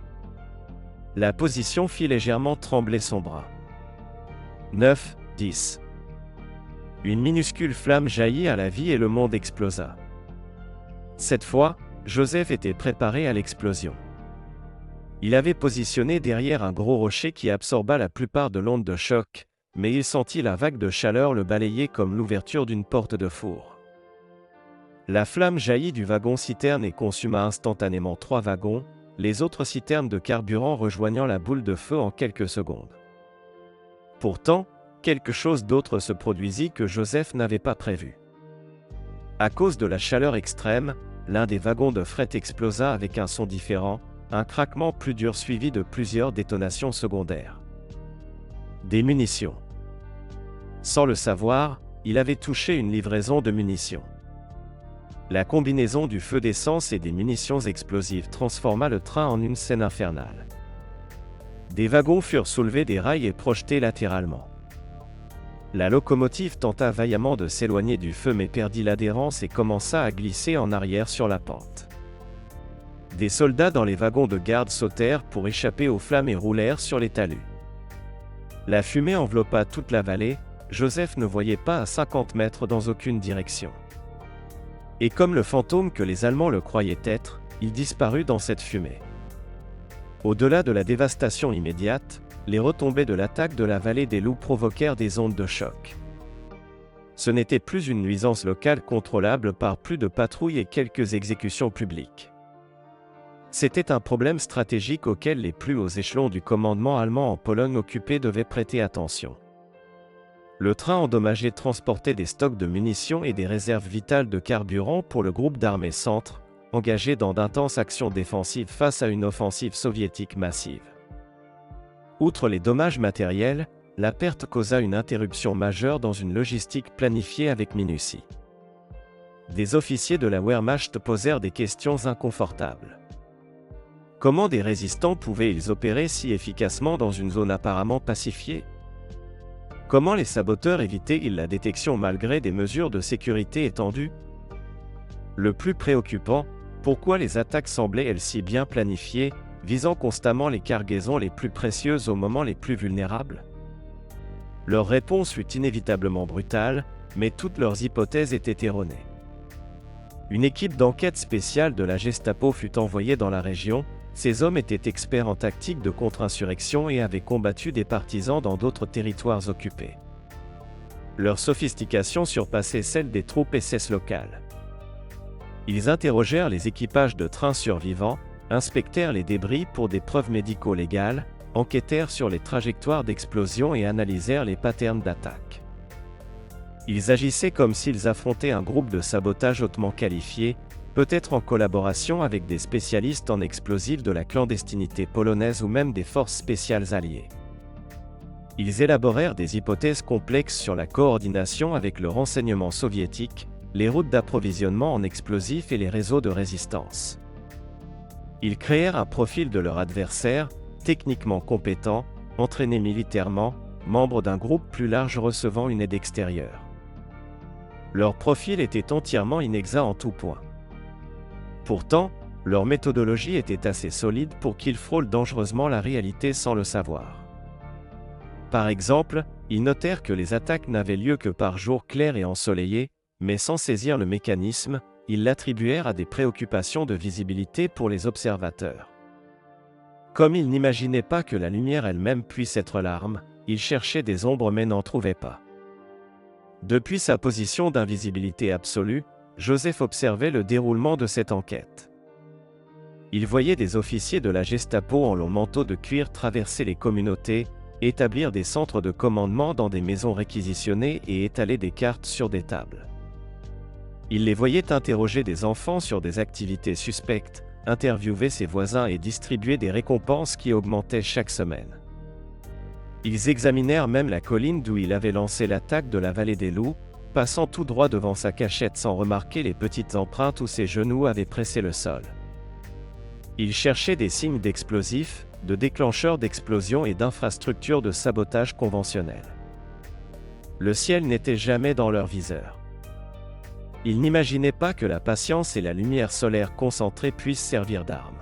La position fit légèrement trembler son bras. 9, 10. Une minuscule flamme jaillit à la vie et le monde explosa. Cette fois, Joseph était préparé à l'explosion. Il avait positionné derrière un gros rocher qui absorba la plupart de l'onde de choc, mais il sentit la vague de chaleur le balayer comme l'ouverture d'une porte de four. La flamme jaillit du wagon-citerne et consuma instantanément 3 wagons, les autres citernes de carburant rejoignant la boule de feu en quelques secondes. Pourtant, quelque chose d'autre se produisit que Joseph n'avait pas prévu. À cause de la chaleur extrême, l'un des wagons de fret explosa avec un son différent, un craquement plus dur suivi de plusieurs détonations secondaires. Des munitions. Sans le savoir, il avait touché une livraison de munitions. La combinaison du feu d'essence et des munitions explosives transforma le train en une scène infernale. Des wagons furent soulevés des rails et projetés latéralement. La locomotive tenta vaillamment de s'éloigner du feu mais perdit l'adhérence et commença à glisser en arrière sur la pente. Des soldats dans les wagons de garde sautèrent pour échapper aux flammes et roulèrent sur les talus. La fumée enveloppa toute la vallée, Joseph ne voyait pas à 50 mètres dans aucune direction. Et comme le fantôme que les Allemands le croyaient être, il disparut dans cette fumée. Au-delà de la dévastation immédiate, les retombées de l'attaque de la vallée des loups provoquèrent des ondes de choc. Ce n'était plus une nuisance locale contrôlable par plus de patrouilles et quelques exécutions publiques. C'était un problème stratégique auquel les plus hauts échelons du commandement allemand en Pologne occupée devaient prêter attention. Le train endommagé transportait des stocks de munitions et des réserves vitales de carburant pour le groupe d'armées centre, engagé dans d'intenses actions défensives face à une offensive soviétique massive. Outre les dommages matériels, la perte causa une interruption majeure dans une logistique planifiée avec minutie. Des officiers de la Wehrmacht posèrent des questions inconfortables. Comment des résistants pouvaient-ils opérer si efficacement dans une zone apparemment pacifiée ? Comment les saboteurs évitaient-ils la détection malgré des mesures de sécurité étendues ? Le plus préoccupant, pourquoi les attaques semblaient-elles si bien planifiées, visant constamment les cargaisons les plus précieuses au moment les plus vulnérables? Leur réponse fut inévitablement brutale, mais toutes leurs hypothèses étaient erronées. Une équipe d'enquête spéciale de la Gestapo fut envoyée dans la région. Ces hommes étaient experts en tactique de contre-insurrection et avaient combattu des partisans dans d'autres territoires occupés. Leur sophistication surpassait celle des troupes SS locales. Ils interrogèrent les équipages de trains survivants, inspectèrent les débris pour des preuves médico-légales, enquêtèrent sur les trajectoires d'explosion et analysèrent les patterns d'attaque. Ils agissaient comme s'ils affrontaient un groupe de sabotage hautement qualifié, peut-être en collaboration avec des spécialistes en explosifs de la clandestinité polonaise ou même des forces spéciales alliées. Ils élaborèrent des hypothèses complexes sur la coordination avec le renseignement soviétique, les routes d'approvisionnement en explosifs et les réseaux de résistance. Ils créèrent un profil de leur adversaire, techniquement compétent, entraîné militairement, membre d'un groupe plus large recevant une aide extérieure. Leur profil était entièrement inexact en tout point. Pourtant, leur méthodologie était assez solide pour qu'ils frôlent dangereusement la réalité sans le savoir. Par exemple, ils notèrent que les attaques n'avaient lieu que par jour clair et ensoleillé, mais sans saisir le mécanisme, ils l'attribuèrent à des préoccupations de visibilité pour les observateurs. Comme ils n'imaginaient pas que la lumière elle-même puisse être l'arme, ils cherchaient des ombres mais n'en trouvaient pas. Depuis sa position d'invisibilité absolue, Joseph observait le déroulement de cette enquête. Il voyait des officiers de la Gestapo en longs manteaux de cuir traverser les communautés, établir des centres de commandement dans des maisons réquisitionnées et étaler des cartes sur des tables. Il les voyait interroger des enfants sur des activités suspectes, interviewer ses voisins et distribuer des récompenses qui augmentaient chaque semaine. Ils examinèrent même la colline d'où il avait lancé l'attaque de la vallée des loups, passant tout droit devant sa cachette sans remarquer les petites empreintes où ses genoux avaient pressé le sol. Ils cherchaient des signes d'explosifs, de déclencheurs d'explosions et d'infrastructures de sabotage conventionnelles. Le ciel n'était jamais dans leur viseur. Ils n'imaginaient pas que la patience et la lumière solaire concentrée puissent servir d'armes.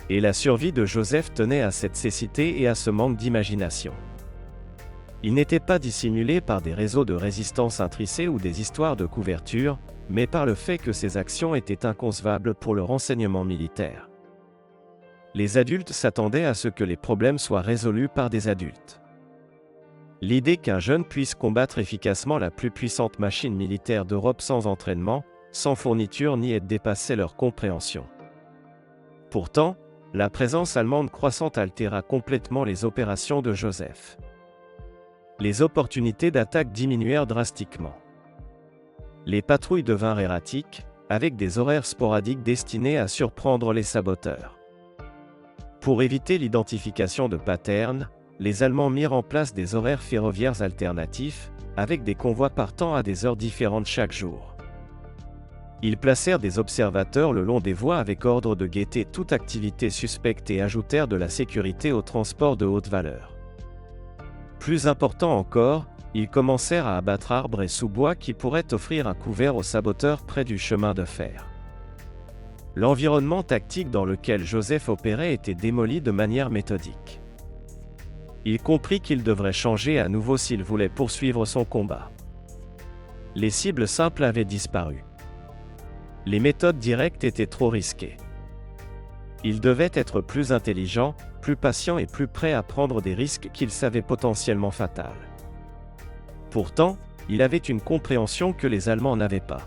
Et la survie de Joseph tenait à cette cécité et à ce manque d'imagination. Il n'était pas dissimulé par des réseaux de résistance intricés ou des histoires de couverture, mais par le fait que ses actions étaient inconcevables pour le renseignement militaire. Les adultes s'attendaient à ce que les problèmes soient résolus par des adultes. L'idée qu'un jeune puisse combattre efficacement la plus puissante machine militaire d'Europe sans entraînement, sans fourniture ni aide dépassait leur compréhension. Pourtant, la présence allemande croissante altéra complètement les opérations de Joseph. les opportunités d'attaque diminuèrent drastiquement. Les patrouilles devinrent erratiques, avec des horaires sporadiques destinés à surprendre les saboteurs. Pour éviter l'identification de patterns, les Allemands mirent en place des horaires ferroviaires alternatifs, avec des convois partant à des heures différentes chaque jour. Ils placèrent des observateurs le long des voies avec ordre de guetter toute activité suspecte et ajoutèrent de la sécurité au transport de haute valeur. Plus important encore, ils commencèrent à abattre arbres et sous-bois qui pourraient offrir un couvert aux saboteurs près du chemin de fer. L'environnement tactique dans lequel Joseph opérait était démoli de manière méthodique. Il comprit qu'il devrait changer à nouveau s'il voulait poursuivre son combat. Les cibles simples avaient disparu. Les méthodes directes étaient trop risquées. Il devait être plus intelligent, plus patient et plus prêt à prendre des risques qu'il savait potentiellement fatals. Pourtant, il avait une compréhension que les Allemands n'avaient pas.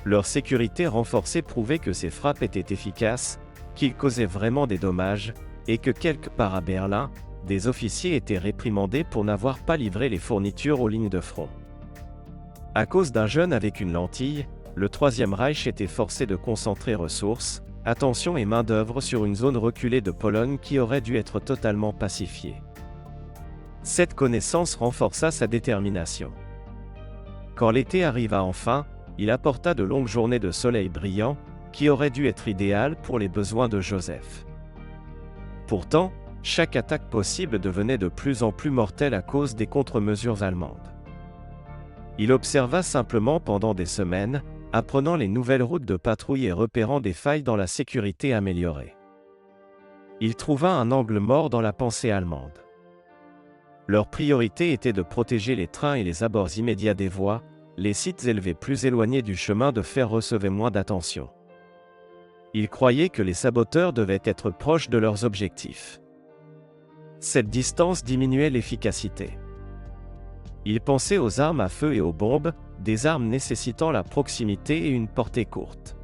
Leur sécurité renforcée prouvait que ces frappes étaient efficaces, qu'ils causaient vraiment des dommages, et que quelque part à Berlin, des officiers étaient réprimandés pour n'avoir pas livré les fournitures aux lignes de front. À cause d'un jeune avec une lentille, le Troisième Reich était forcé de concentrer ressources, attention et main-d'œuvre sur une zone reculée de Pologne qui aurait dû être totalement pacifiée. Cette connaissance renforça sa détermination. Quand l'été arriva enfin, il apporta de longues journées de soleil brillant, qui auraient dû être idéales pour les besoins de Joseph. Pourtant, chaque attaque possible devenait de plus en plus mortelle à cause des contre-mesures allemandes. Il observa simplement pendant des semaines, apprenant les nouvelles routes de patrouille et repérant des failles dans la sécurité améliorée. Il trouva un angle mort dans la pensée allemande. Leur priorité était de protéger les trains et les abords immédiats des voies, les sites élevés plus éloignés du chemin de fer recevaient moins d'attention. Ils croyaient que les saboteurs devaient être proches de leurs objectifs. Cette distance diminuait l'efficacité. Ils pensaient aux armes à feu et aux bombes, des armes nécessitant la proximité et une portée courte.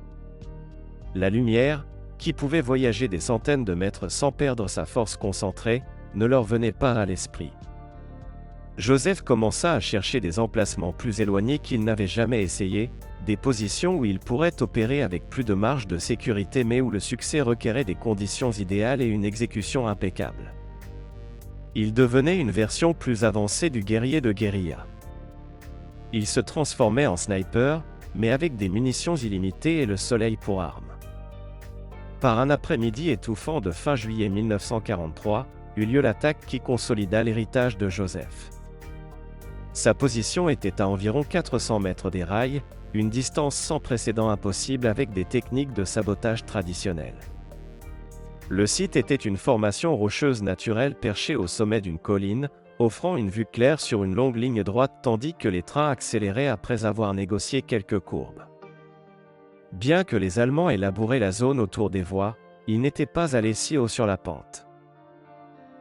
La lumière, qui pouvait voyager des centaines de mètres sans perdre sa force concentrée, ne leur venait pas à l'esprit. Joseph commença à chercher des emplacements plus éloignés qu'il n'avait jamais essayés, des positions où il pourrait opérer avec plus de marge de sécurité mais où le succès requérait des conditions idéales et une exécution impeccable. Il devenait une version plus avancée du guerrier de guérilla. Il se transformait en sniper, mais avec des munitions illimitées et le soleil pour arme. Par un après-midi étouffant de fin juillet 1943, eut lieu l'attaque qui consolida l'héritage de Joseph. Sa position était à environ 400 mètres des rails, une distance sans précédent impossible avec des techniques de sabotage traditionnelles. Le site était une formation rocheuse naturelle perchée au sommet d'une colline, offrant une vue claire sur une longue ligne droite tandis que les trains accéléraient après avoir négocié quelques courbes. Bien que les Allemands aient labouré la zone autour des voies, ils n'étaient pas allés si haut sur la pente.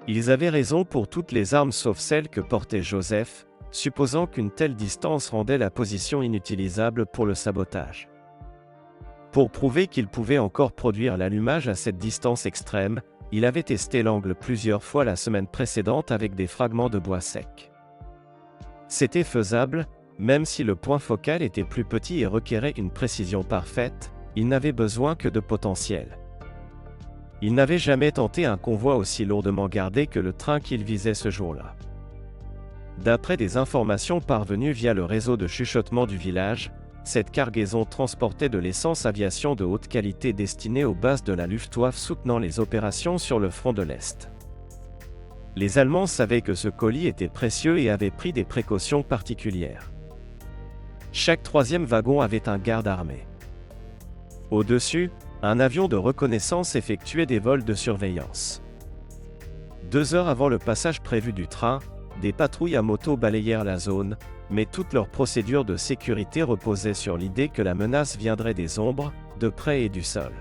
Ils avaient raison pour toutes les armes sauf celles que portait Joseph, supposant qu'une telle distance rendait la position inutilisable pour le sabotage. Pour prouver qu'il pouvait encore produire l'allumage à cette distance extrême, il avait testé l'angle plusieurs fois la semaine précédente avec des fragments de bois sec. C'était faisable, même si le point focal était plus petit et requérait une précision parfaite, il n'avait besoin que de potentiel. Il n'avait jamais tenté un convoi aussi lourdement gardé que le train qu'il visait ce jour-là. D'après des informations parvenues via le réseau de chuchotement du village, cette cargaison transportait de l'essence aviation de haute qualité destinée aux bases de la Luftwaffe soutenant les opérations sur le front de l'Est. Les Allemands savaient que ce colis était précieux et avaient pris des précautions particulières. Chaque troisième wagon avait un garde armé. Au-dessus, un avion de reconnaissance effectuait des vols de surveillance. 2 heures avant le passage prévu du train, des patrouilles à moto balayèrent la zone, mais toutes leurs procédures de sécurité reposaient sur l'idée que la menace viendrait des ombres, de près et du sol.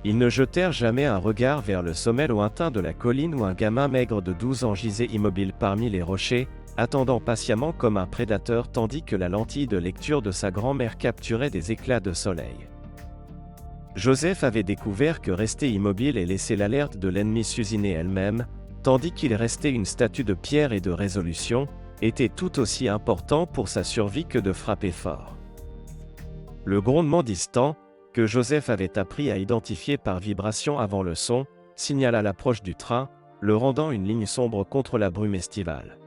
Ils ne jetèrent jamais un regard vers le sommet lointain de la colline où un gamin maigre de 12 ans gisait immobile parmi les rochers, attendant patiemment comme un prédateur tandis que la lentille de lecture de sa grand-mère capturait des éclats de soleil. Joseph avait découvert que rester immobile et laisser l'alerte de l'ennemi s'usiner elle-même, tandis qu'il restait une statue de pierre et de résolution, était tout aussi important pour sa survie que de frapper fort. Le grondement distant, que Joseph avait appris à identifier par vibration avant le son, signala l'approche du train, le rendant une ligne sombre contre la brume estivale.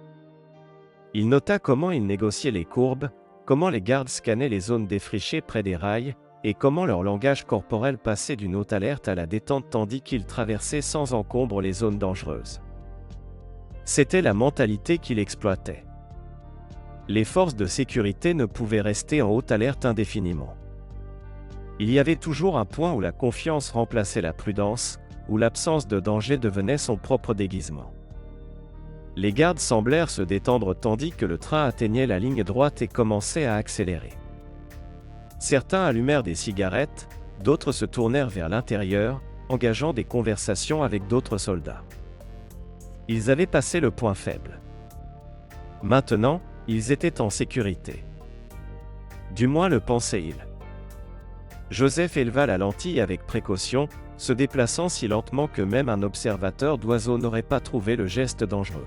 Il nota comment il négociait les courbes, comment les gardes scannaient les zones défrichées près des rails, et comment leur langage corporel passait d'une haute alerte à la détente tandis qu'ils traversaient sans encombre les zones dangereuses. C'était la mentalité qu'il exploitait. Les forces de sécurité ne pouvaient rester en haute alerte indéfiniment. Il y avait toujours un point où la confiance remplaçait la prudence, où l'absence de danger devenait son propre déguisement. Les gardes semblèrent se détendre tandis que le train atteignait la ligne droite et commençait à accélérer. Certains allumèrent des cigarettes, d'autres se tournèrent vers l'intérieur, engageant des conversations avec d'autres soldats. Ils avaient passé le point faible. Maintenant, ils étaient en sécurité. Du moins le pensait-il. Joseph éleva la lentille avec précaution, se déplaçant si lentement que même un observateur d'oiseaux n'aurait pas trouvé le geste dangereux.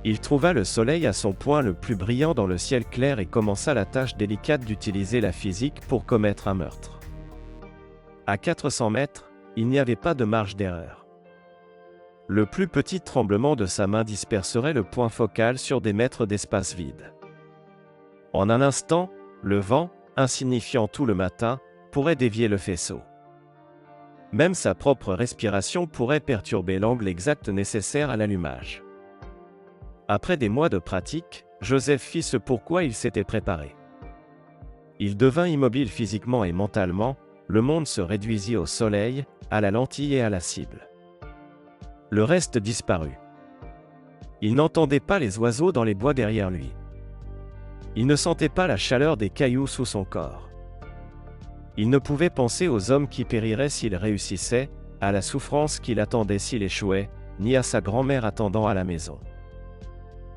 Il trouva le soleil à son point le plus brillant dans le ciel clair et commença la tâche délicate d'utiliser la physique pour commettre un meurtre. À 400 mètres, il n'y avait pas de marge d'erreur. Le plus petit tremblement de sa main disperserait le point focal sur des mètres d'espace vide. En un instant, le vent, insignifiant tout le matin, pourrait dévier le faisceau. Même sa propre respiration pourrait perturber l'angle exact nécessaire à l'allumage. Après des mois de pratique, Joseph fit ce pourquoi il s'était préparé. Il devint immobile physiquement et mentalement, le monde se réduisit au soleil, à la lentille et à la cible. Le reste disparut. Il n'entendait pas les oiseaux dans les bois derrière lui. Il ne sentait pas la chaleur des cailloux sous son corps. Il ne pouvait penser aux hommes qui périraient s'il réussissait, à la souffrance qu'il attendait s'il échouait, ni à sa grand-mère attendant à la maison.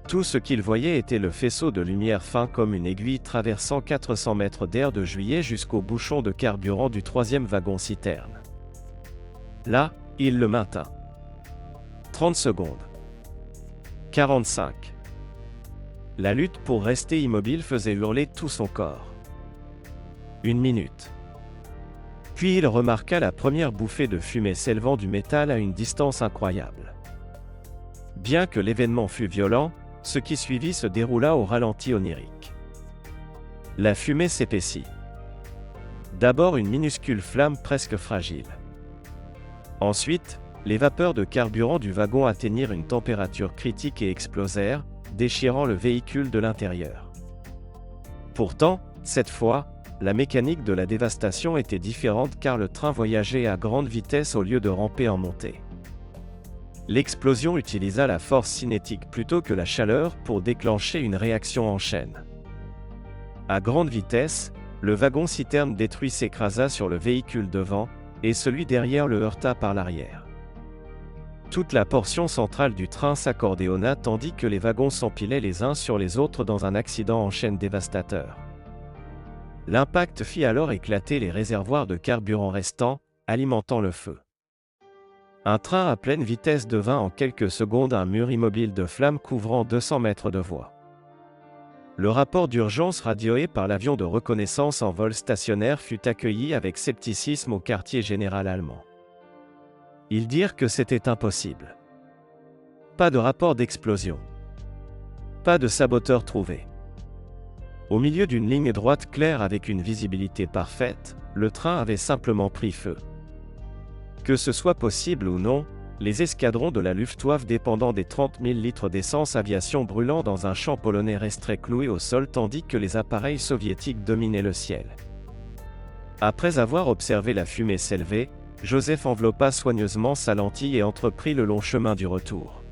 Tout ce qu'il voyait était le faisceau de lumière fin comme une aiguille traversant 400 mètres d'air de juillet jusqu'au bouchon de carburant du 3e wagon-citerne. Là, il le maintint. 30 secondes. 45. La lutte pour rester immobile faisait hurler tout son corps. 1 minute. Puis il remarqua la première bouffée de fumée s'élevant du métal à une distance incroyable. Bien que l'événement fût violent, ce qui suivit se déroula au ralenti onirique. La fumée s'épaissit. D'abord une minuscule flamme presque fragile. Ensuite, les vapeurs de carburant du wagon atteignirent une température critique et explosèrent, déchirant le véhicule de l'intérieur. Pourtant, cette fois, la mécanique de la dévastation était différente car le train voyageait à grande vitesse au lieu de ramper en montée. L'explosion utilisa la force cinétique plutôt que la chaleur pour déclencher une réaction en chaîne. À grande vitesse, le wagon-citerne détruit s'écrasa sur le véhicule devant, et celui derrière le heurta par l'arrière. Toute la portion centrale du train s'accordéonna tandis que les wagons s'empilaient les uns sur les autres dans un accident en chaîne dévastateur. L'impact fit alors éclater les réservoirs de carburant restants, alimentant le feu. Un train à pleine vitesse devint en quelques secondes un mur immobile de flammes couvrant 200 mètres de voie. Le rapport d'urgence radioé par l'avion de reconnaissance en vol stationnaire fut accueilli avec scepticisme au quartier général allemand. Ils dirent que c'était impossible. Pas de rapport d'explosion. Pas de saboteur trouvé. Au milieu d'une ligne droite claire avec une visibilité parfaite, le train avait simplement pris feu. Que ce soit possible ou non, les escadrons de la Luftwaffe dépendant des 30 000 litres d'essence aviation brûlant dans un champ polonais restaient cloués au sol tandis que les appareils soviétiques dominaient le ciel. Après avoir observé la fumée s'élever, Joseph enveloppa soigneusement sa lentille et entreprit le long chemin du retour.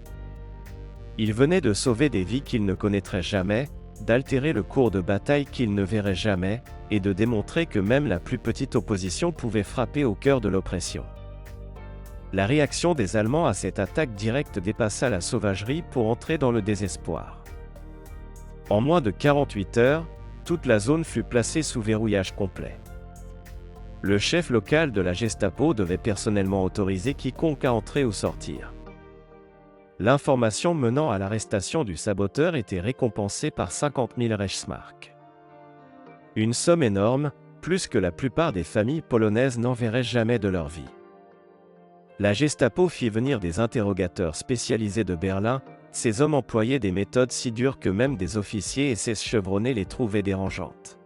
Il venait de sauver des vies qu'il ne connaîtrait jamais, d'altérer le cours de bataille qu'il ne verrait jamais, et de démontrer que même la plus petite opposition pouvait frapper au cœur de l'oppression. La réaction des Allemands à cette attaque directe dépassa la sauvagerie pour entrer dans le désespoir. En moins de 48 heures, toute la zone fut placée sous verrouillage complet. Le chef local de la Gestapo devait personnellement autoriser quiconque à entrer ou sortir. L'information menant à l'arrestation du saboteur était récompensée par 50 000 Reichsmark. Une somme énorme, plus que la plupart des familles polonaises n'enverraient jamais de leur vie. La Gestapo fit venir des interrogateurs spécialisés de Berlin. Ces hommes employaient des méthodes si dures que même des officiers et SS chevronnés les trouvaient dérangeantes.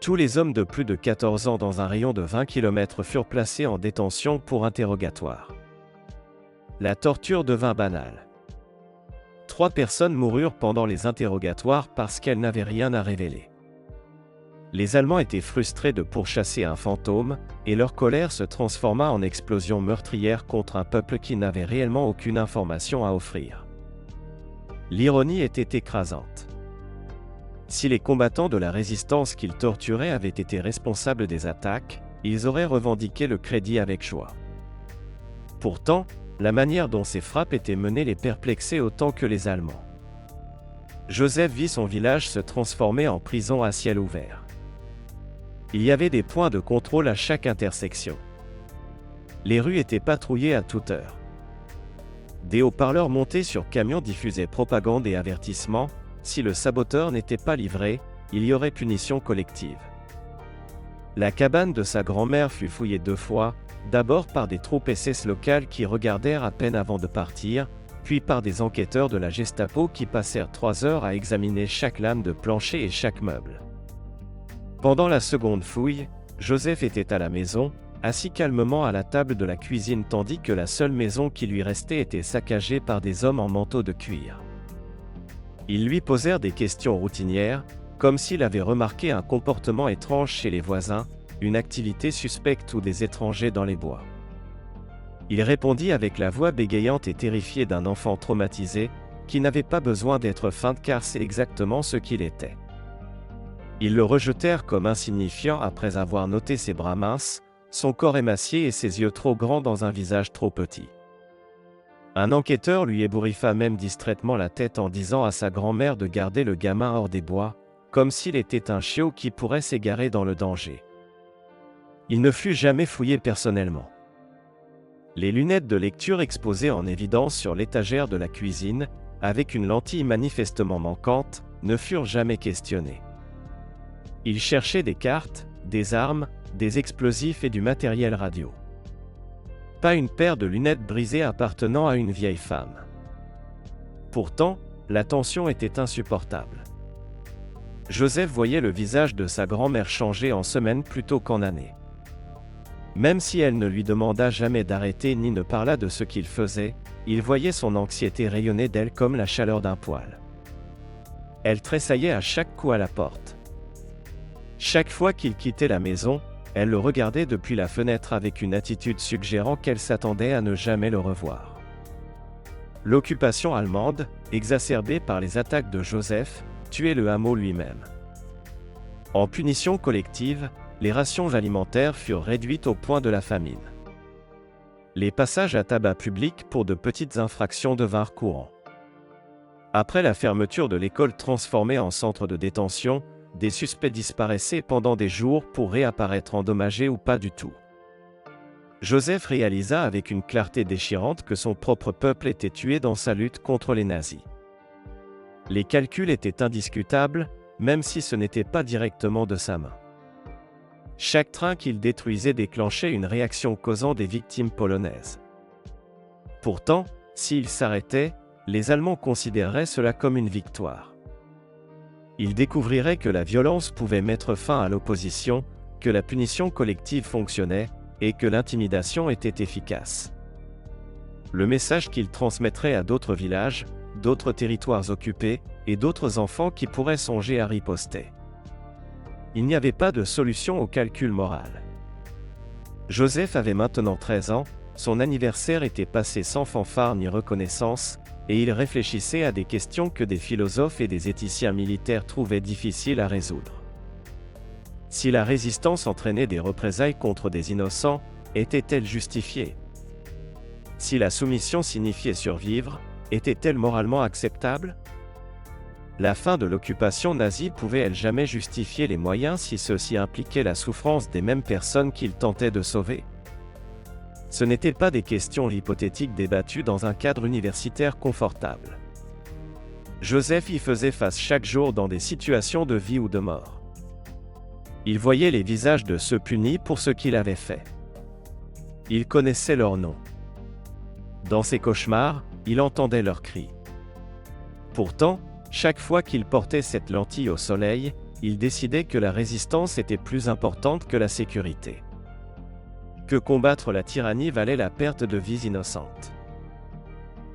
Tous les hommes de plus de 14 ans dans un rayon de 20 km furent placés en détention pour interrogatoire. La torture devint banale. 3 personnes moururent pendant les interrogatoires parce qu'elles n'avaient rien à révéler. Les Allemands étaient frustrés de pourchasser un fantôme, et leur colère se transforma en explosion meurtrière contre un peuple qui n'avait réellement aucune information à offrir. L'ironie était écrasante. Si les combattants de la résistance qu'ils torturaient avaient été responsables des attaques, ils auraient revendiqué le crédit avec joie. Pourtant, la manière dont ces frappes étaient menées les perplexait autant que les Allemands. Joseph vit son village se transformer en prison à ciel ouvert. Il y avait des points de contrôle à chaque intersection. Les rues étaient patrouillées à toute heure. Des haut-parleurs montés sur camions diffusaient propagande et avertissements. Si le saboteur n'était pas livré, il y aurait punition collective. La cabane de sa grand-mère fut fouillée 2 fois, d'abord par des troupes SS locales qui regardèrent à peine avant de partir, puis par des enquêteurs de la Gestapo qui passèrent 3 heures à examiner chaque lame de plancher et chaque meuble. Pendant la seconde fouille, Joseph était à la maison, assis calmement à la table de la cuisine tandis que la seule maison qui lui restait était saccagée par des hommes en manteau de cuir. Ils lui posèrent des questions routinières, comme s'il avait remarqué un comportement étrange chez les voisins, une activité suspecte ou des étrangers dans les bois. Il répondit avec la voix bégayante et terrifiée d'un enfant traumatisé, qui n'avait pas besoin d'être feinte car c'est exactement ce qu'il était. Ils le rejetèrent comme insignifiant après avoir noté ses bras minces, son corps émacié et ses yeux trop grands dans un visage trop petit. Un enquêteur lui ébouriffa même distraitement la tête en disant à sa grand-mère de garder le gamin hors des bois, comme s'il était un chiot qui pourrait s'égarer dans le danger. Il ne fut jamais fouillé personnellement. Les lunettes de lecture exposées en évidence sur l'étagère de la cuisine, avec une lentille manifestement manquante, ne furent jamais questionnées. Il cherchait des cartes, des armes, des explosifs et du matériel radio. Pas une paire de lunettes brisées appartenant à une vieille femme. Pourtant, la tension était insupportable. Joseph voyait le visage de sa grand-mère changer en semaines plutôt qu'en années. Même si elle ne lui demanda jamais d'arrêter ni ne parla de ce qu'il faisait, il voyait son anxiété rayonner d'elle comme la chaleur d'un poêle. Elle tressaillait à chaque coup à la porte. Chaque fois qu'il quittait la maison, elle le regardait depuis la fenêtre avec une attitude suggérant qu'elle s'attendait à ne jamais le revoir. L'occupation allemande, exacerbée par les attaques de Joseph, tuait le hameau lui-même. En punition collective, les rations alimentaires furent réduites au point de la famine. Les passages à tabac public pour de petites infractions devinrent courants. Après la fermeture de l'école transformée en centre de détention, des suspects disparaissaient pendant des jours pour réapparaître endommagés ou pas du tout. Joseph réalisa avec une clarté déchirante que son propre peuple était tué dans sa lutte contre les nazis. Les calculs étaient indiscutables, même si ce n'était pas directement de sa main. Chaque train qu'il détruisait déclenchait une réaction causant des victimes polonaises. Pourtant, s'il s'arrêtait, les Allemands considéreraient cela comme une victoire. Ils découvriraient que la violence pouvait mettre fin à l'opposition, que la punition collective fonctionnait, et que l'intimidation était efficace. Le message qu'ils transmettraient à d'autres villages, d'autres territoires occupés, et d'autres enfants qui pourraient songer à riposter. Il n'y avait pas de solution au calcul moral. Joseph avait maintenant 13 ans, son anniversaire était passé sans fanfare ni reconnaissance, et il réfléchissait à des questions que des philosophes et des éthiciens militaires trouvaient difficiles à résoudre. Si la résistance entraînait des représailles contre des innocents, était-elle justifiée? Si la soumission signifiait survivre, était-elle moralement acceptable? La fin de l'occupation nazie pouvait-elle jamais justifier les moyens si ceux-ci impliquaient la souffrance des mêmes personnes qu'il tentait de sauver? Ce n'étaient pas des questions hypothétiques débattues dans un cadre universitaire confortable. Joseph y faisait face chaque jour dans des situations de vie ou de mort. Il voyait les visages de ceux punis pour ce qu'il avait fait. Il connaissait leurs noms. Dans ses cauchemars, il entendait leurs cris. Pourtant, chaque fois qu'il portait cette lentille au soleil, il décidait que la résistance était plus importante que la sécurité. Que combattre la tyrannie valait la perte de vies innocentes.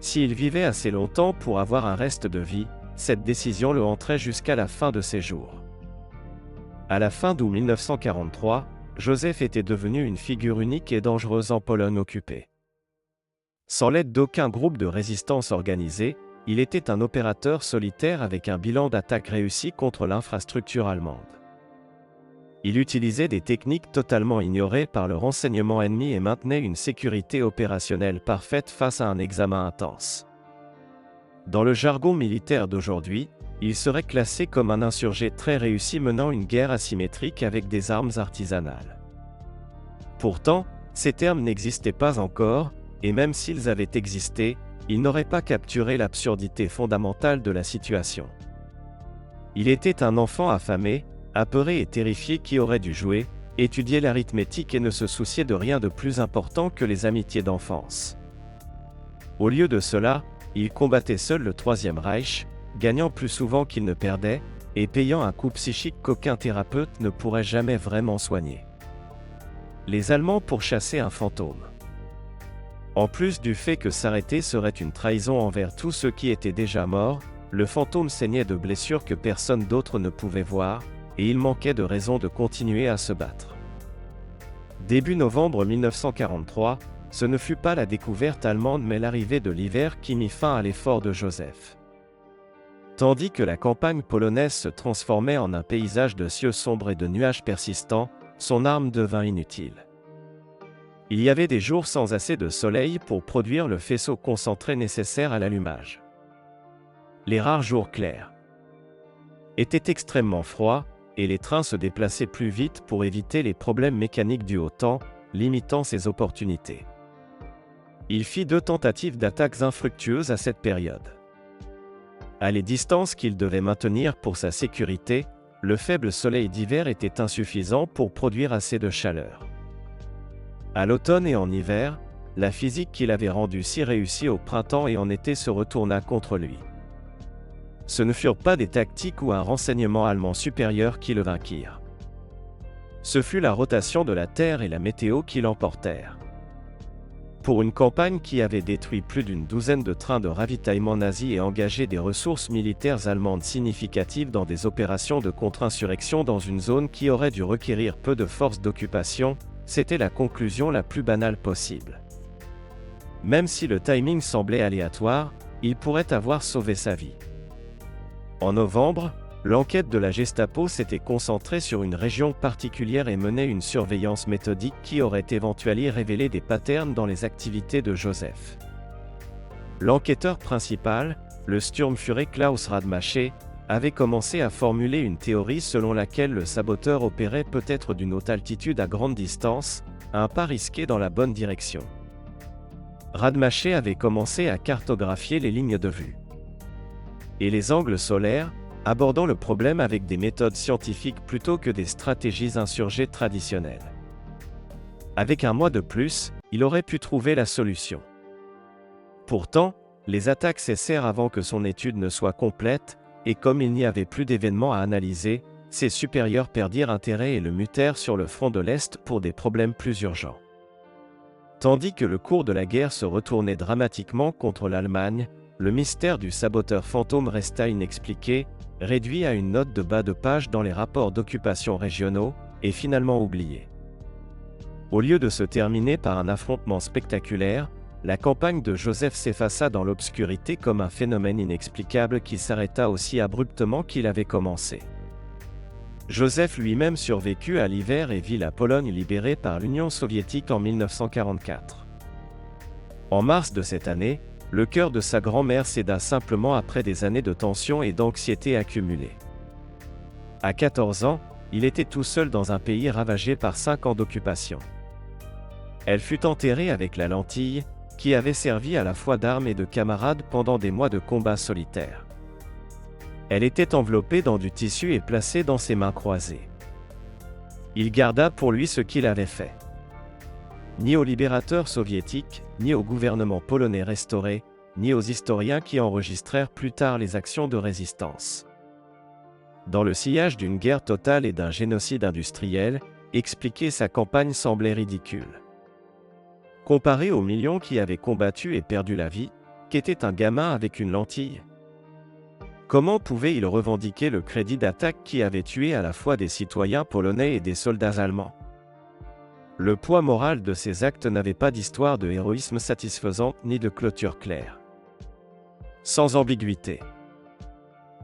S'il vivait assez longtemps pour avoir un reste de vie, cette décision le hanterait jusqu'à la fin de ses jours. À la fin d'août 1943, Joseph était devenu une figure unique et dangereuse en Pologne occupée. Sans l'aide d'aucun groupe de résistance organisé, il était un opérateur solitaire avec un bilan d'attaque réussi contre l'infrastructure allemande. Il utilisait des techniques totalement ignorées par le renseignement ennemi et maintenait une sécurité opérationnelle parfaite face à un examen intense. Dans le jargon militaire d'aujourd'hui, il serait classé comme un insurgé très réussi menant une guerre asymétrique avec des armes artisanales. Pourtant, ces termes n'existaient pas encore, et même s'ils avaient existé, ils n'auraient pas capturé l'absurdité fondamentale de la situation. Il était un enfant affamé, apeuré et terrifié qui aurait dû jouer, étudier l'arithmétique et ne se soucier de rien de plus important que les amitiés d'enfance. Au lieu de cela, il combattait seul le Troisième Reich, gagnant plus souvent qu'il ne perdait, et payant un coût psychique qu'aucun thérapeute ne pourrait jamais vraiment soigner. Les Allemands pourchassaient un fantôme. En plus du fait que s'arrêter serait une trahison envers tous ceux qui étaient déjà morts, le fantôme saignait de blessures que personne d'autre ne pouvait voir, et il manquait de raisons de continuer à se battre. Début novembre 1943, ce ne fut pas la découverte allemande mais l'arrivée de l'hiver qui mit fin à l'effort de Joseph. Tandis que la campagne polonaise se transformait en un paysage de cieux sombres et de nuages persistants, son arme devint inutile. Il y avait des jours sans assez de soleil pour produire le faisceau concentré nécessaire à l'allumage. Les rares jours clairs étaient extrêmement froids, et les trains se déplaçaient plus vite pour éviter les problèmes mécaniques dus au temps, limitant ses opportunités. Il fit 2 tentatives d'attaques infructueuses à cette période. À les distances qu'il devait maintenir pour sa sécurité, le faible soleil d'hiver était insuffisant pour produire assez de chaleur. À l'automne et en hiver, la physique qu'il avait rendue si réussie au printemps et en été se retourna contre lui. Ce ne furent pas des tactiques ou un renseignement allemand supérieur qui le vainquirent. Ce fut la rotation de la Terre et la météo qui l'emportèrent. Pour une campagne qui avait détruit plus d'une douzaine de trains de ravitaillement nazis et engagé des ressources militaires allemandes significatives dans des opérations de contre-insurrection dans une zone qui aurait dû requérir peu de forces d'occupation, c'était la conclusion la plus banale possible. Même si le timing semblait aléatoire, il pourrait avoir sauvé sa vie. En novembre, l'enquête de la Gestapo s'était concentrée sur une région particulière et menait une surveillance méthodique qui aurait éventuellement révélé des patterns dans les activités de Joseph. L'enquêteur principal, le Sturmführer Klaus Rademacher, avait commencé à formuler une théorie selon laquelle le saboteur opérait peut-être d'une haute altitude à grande distance, un pas risqué dans la bonne direction. Rademacher avait commencé à cartographier les lignes de vue et les angles solaires, abordant le problème avec des méthodes scientifiques plutôt que des stratégies insurgées traditionnelles. Avec un mois de plus, il aurait pu trouver la solution. Pourtant, les attaques cessèrent avant que son étude ne soit complète, et comme il n'y avait plus d'événements à analyser, ses supérieurs perdirent intérêt et le mutèrent sur le front de l'Est pour des problèmes plus urgents. Tandis que le cours de la guerre se retournait dramatiquement contre l'Allemagne, le mystère du saboteur fantôme resta inexpliqué, réduit à une note de bas de page dans les rapports d'occupation régionaux, et finalement oublié. Au lieu de se terminer par un affrontement spectaculaire, la campagne de Joseph s'effaça dans l'obscurité comme un phénomène inexplicable qui s'arrêta aussi abruptement qu'il avait commencé. Joseph lui-même survécut à l'hiver et vit la Pologne libérée par l'Union soviétique en 1944. En mars de cette année, le cœur de sa grand-mère céda simplement après des années de tension et d'anxiété accumulées. À 14 ans, il était tout seul dans un pays ravagé par 5 ans d'occupation. Elle fut enterrée avec la lentille, qui avait servi à la fois d'arme et de camarade pendant des mois de combats solitaires. Elle était enveloppée dans du tissu et placée dans ses mains croisées. Il garda pour lui ce qu'il avait fait. Ni aux libérateurs soviétiques, ni au gouvernement polonais restauré, ni aux historiens qui enregistrèrent plus tard les actions de résistance. Dans le sillage d'une guerre totale et d'un génocide industriel, expliquer sa campagne semblait ridicule. Comparé aux millions qui avaient combattu et perdu la vie, qu'était un gamin avec une lentille? Comment pouvait-il revendiquer le crédit d'attaque qui avait tué à la fois des citoyens polonais et des soldats allemands? Le poids moral de ces actes n'avait pas d'histoire de héroïsme satisfaisante ni de clôture claire. Sans ambiguïté.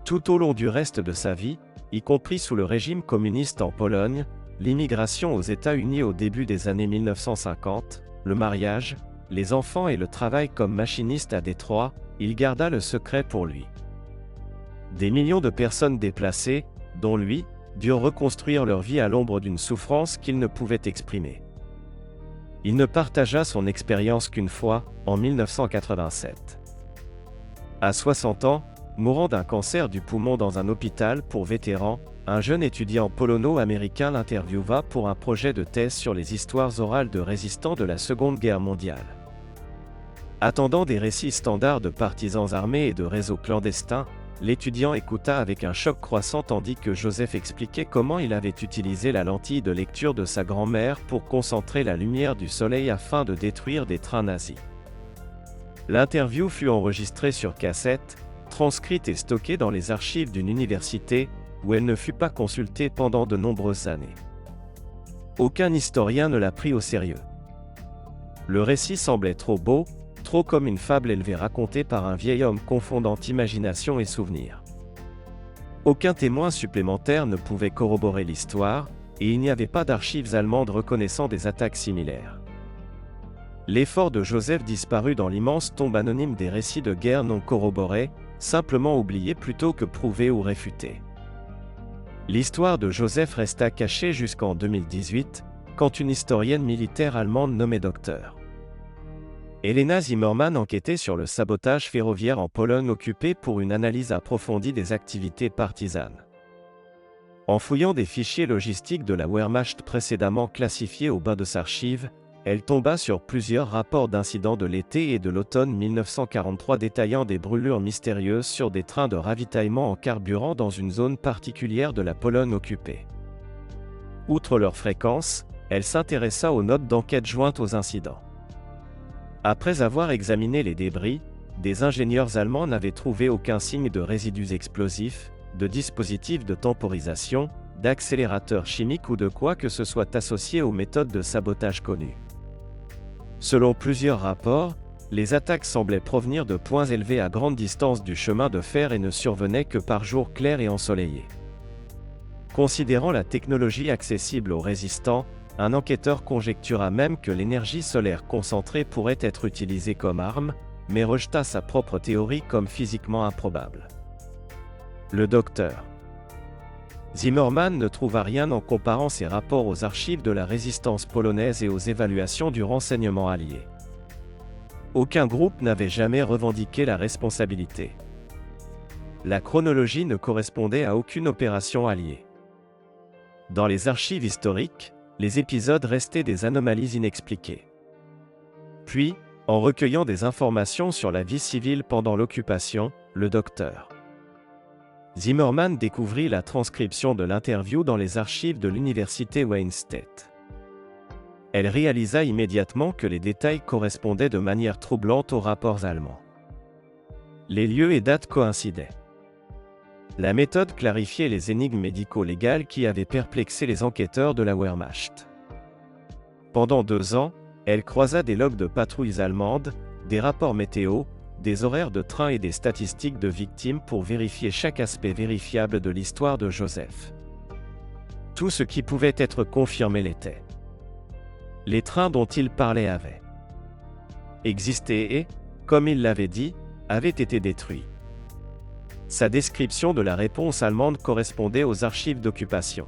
Tout au long du reste de sa vie, y compris sous le régime communiste en Pologne, l'immigration aux États-Unis au début des années 1950, le mariage, les enfants et le travail comme machiniste à Détroit, il garda le secret pour lui. Des millions de personnes déplacées, dont lui, durent reconstruire leur vie à l'ombre d'une souffrance qu'il ne pouvait exprimer. Il ne partagea son expérience qu'une fois, en 1987. À 60 ans, mourant d'un cancer du poumon dans un hôpital pour vétérans, un jeune étudiant polono-américain l'interviewa pour un projet de thèse sur les histoires orales de résistants de la Seconde Guerre mondiale. Attendant des récits standards de partisans armés et de réseaux clandestins, l'étudiant écouta avec un choc croissant tandis que Joseph expliquait comment il avait utilisé la lentille de lecture de sa grand-mère pour concentrer la lumière du soleil afin de détruire des trains nazis. L'interview fut enregistrée sur cassette, transcrite et stockée dans les archives d'une université, où elle ne fut pas consultée pendant de nombreuses années. Aucun historien ne la prit au sérieux. Le récit semblait trop beau, trop comme une fable élevée racontée par un vieil homme confondant imagination et souvenir. Aucun témoin supplémentaire ne pouvait corroborer l'histoire, et il n'y avait pas d'archives allemandes reconnaissant des attaques similaires. L'effort de Joseph disparut dans l'immense tombe anonyme des récits de guerre non corroborés, simplement oubliés plutôt que prouvés ou réfutés. L'histoire de Joseph resta cachée jusqu'en 2018, quand une historienne militaire allemande nommée Dr. Elena Zimmermann enquêtait sur le sabotage ferroviaire en Pologne occupée pour une analyse approfondie des activités partisanes. En fouillant des fichiers logistiques de la Wehrmacht précédemment classifiés au bas de ses archives, elle tomba sur plusieurs rapports d'incidents de l'été et de l'automne 1943 détaillant des brûlures mystérieuses sur des trains de ravitaillement en carburant dans une zone particulière de la Pologne occupée. Outre leur fréquence, elle s'intéressa aux notes d'enquête jointes aux incidents. Après avoir examiné les débris, des ingénieurs allemands n'avaient trouvé aucun signe de résidus explosifs, de dispositifs de temporisation, d'accélérateurs chimiques ou de quoi que ce soit associé aux méthodes de sabotage connues. Selon plusieurs rapports, les attaques semblaient provenir de points élevés à grande distance du chemin de fer et ne survenaient que par jour clair et ensoleillé. Considérant la technologie accessible aux résistants, un enquêteur conjectura même que l'énergie solaire concentrée pourrait être utilisée comme arme, mais rejeta sa propre théorie comme physiquement improbable. Le docteur Zimmermann ne trouva rien en comparant ses rapports aux archives de la résistance polonaise et aux évaluations du renseignement allié. Aucun groupe n'avait jamais revendiqué la responsabilité. La chronologie ne correspondait à aucune opération alliée. Dans les archives historiques, les épisodes restaient des anomalies inexpliquées. Puis, en recueillant des informations sur la vie civile pendant l'occupation, le docteur Zimmermann découvrit la transcription de l'interview dans les archives de l'université Wayne State. Elle réalisa immédiatement que les détails correspondaient de manière troublante aux rapports allemands. Les lieux et dates coïncidaient. La méthode clarifiait les énigmes médico-légales qui avaient perplexé les enquêteurs de la Wehrmacht. Pendant 2 ans, elle croisa des logs de patrouilles allemandes, des rapports météo, des horaires de train et des statistiques de victimes pour vérifier chaque aspect vérifiable de l'histoire de Joseph. Tout ce qui pouvait être confirmé l'était. Les trains dont il parlait avaient existé et, comme il l'avait dit, avaient été détruits. Sa description de la réponse allemande correspondait aux archives d'occupation.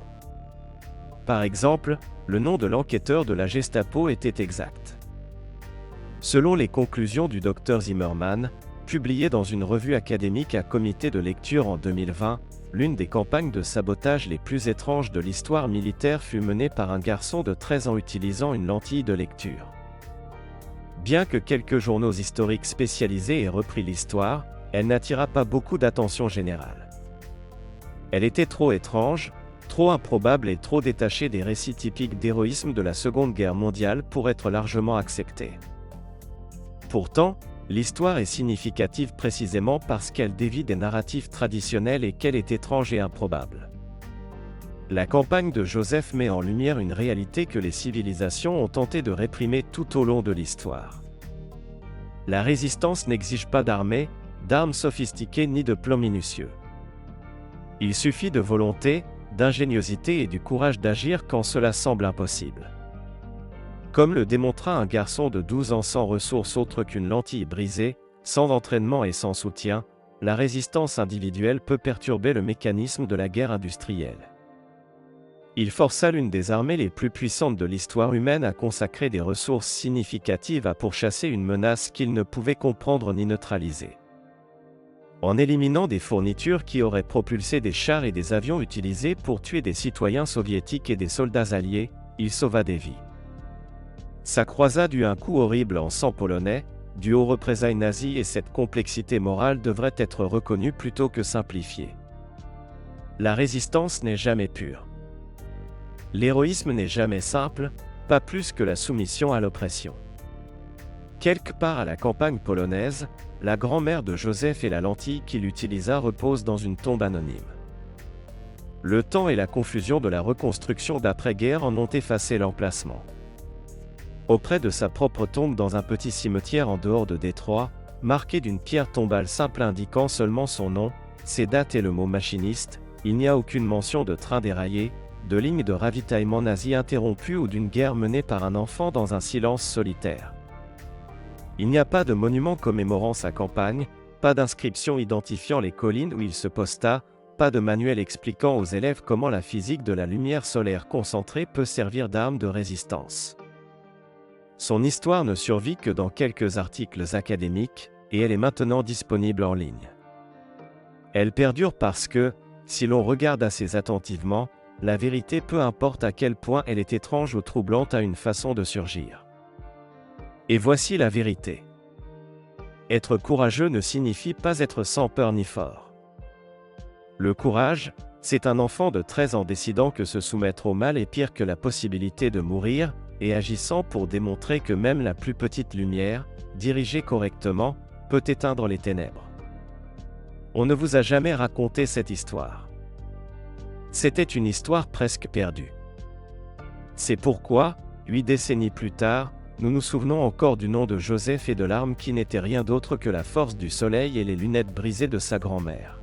Par exemple, le nom de l'enquêteur de la Gestapo était exact. Selon les conclusions du Dr Zimmermann, publiées dans une revue académique à comité de lecture en 2020, l'une des campagnes de sabotage les plus étranges de l'histoire militaire fut menée par un garçon de 13 ans utilisant une lentille de lecture. Bien que quelques journaux historiques spécialisés aient repris l'histoire, elle n'attira pas beaucoup d'attention générale. Elle était trop étrange, trop improbable et trop détachée des récits typiques d'héroïsme de la Seconde Guerre mondiale pour être largement acceptée. Pourtant, l'histoire est significative précisément parce qu'elle dévie des narratifs traditionnels et qu'elle est étrange et improbable. La campagne de Joseph met en lumière une réalité que les civilisations ont tenté de réprimer tout au long de l'histoire. La résistance n'exige pas d'armes sophistiquées ni de plans minutieux. Il suffit de volonté, d'ingéniosité et du courage d'agir quand cela semble impossible. Comme le démontra un garçon de 12 ans sans ressources autres qu'une lentille brisée, sans entraînement et sans soutien, la résistance individuelle peut perturber le mécanisme de la guerre industrielle. Il força l'une des armées les plus puissantes de l'histoire humaine à consacrer des ressources significatives à pourchasser une menace qu'il ne pouvait comprendre ni neutraliser. En éliminant des fournitures qui auraient propulsé des chars et des avions utilisés pour tuer des citoyens soviétiques et des soldats alliés, il sauva des vies. Sa croisade eut un coup horrible en sang polonais, dû aux représailles nazies, et cette complexité morale devrait être reconnue plutôt que simplifiée. La résistance n'est jamais pure. L'héroïsme n'est jamais simple, pas plus que la soumission à l'oppression. Quelque part à la campagne polonaise, la grand-mère de Joseph et la lentille qu'il utilisa reposent dans une tombe anonyme. Le temps et la confusion de la reconstruction d'après-guerre en ont effacé l'emplacement. Auprès de sa propre tombe dans un petit cimetière en dehors de Détroit, marqué d'une pierre tombale simple indiquant seulement son nom, ses dates et le mot machiniste, il n'y a aucune mention de train déraillé, de ligne de ravitaillement nazi interrompue ou d'une guerre menée par un enfant dans un silence solitaire. Il n'y a pas de monument commémorant sa campagne, pas d'inscription identifiant les collines où il se posta, pas de manuel expliquant aux élèves comment la physique de la lumière solaire concentrée peut servir d'arme de résistance. Son histoire ne survit que dans quelques articles académiques, et elle est maintenant disponible en ligne. Elle perdure parce que, si l'on regarde assez attentivement, la vérité, peu importe à quel point elle est étrange ou troublante, a une façon de surgir. Et voici la vérité. Être courageux ne signifie pas être sans peur ni fort. Le courage, c'est un enfant de 13 ans décidant que se soumettre au mal est pire que la possibilité de mourir, et agissant pour démontrer que même la plus petite lumière, dirigée correctement, peut éteindre les ténèbres. On ne vous a jamais raconté cette histoire. C'était une histoire presque perdue. C'est pourquoi, 8 décennies plus tard, nous nous souvenons encore du nom de Joseph et de l'arme qui n'était rien d'autre que la force du soleil et les lunettes brisées de sa grand-mère.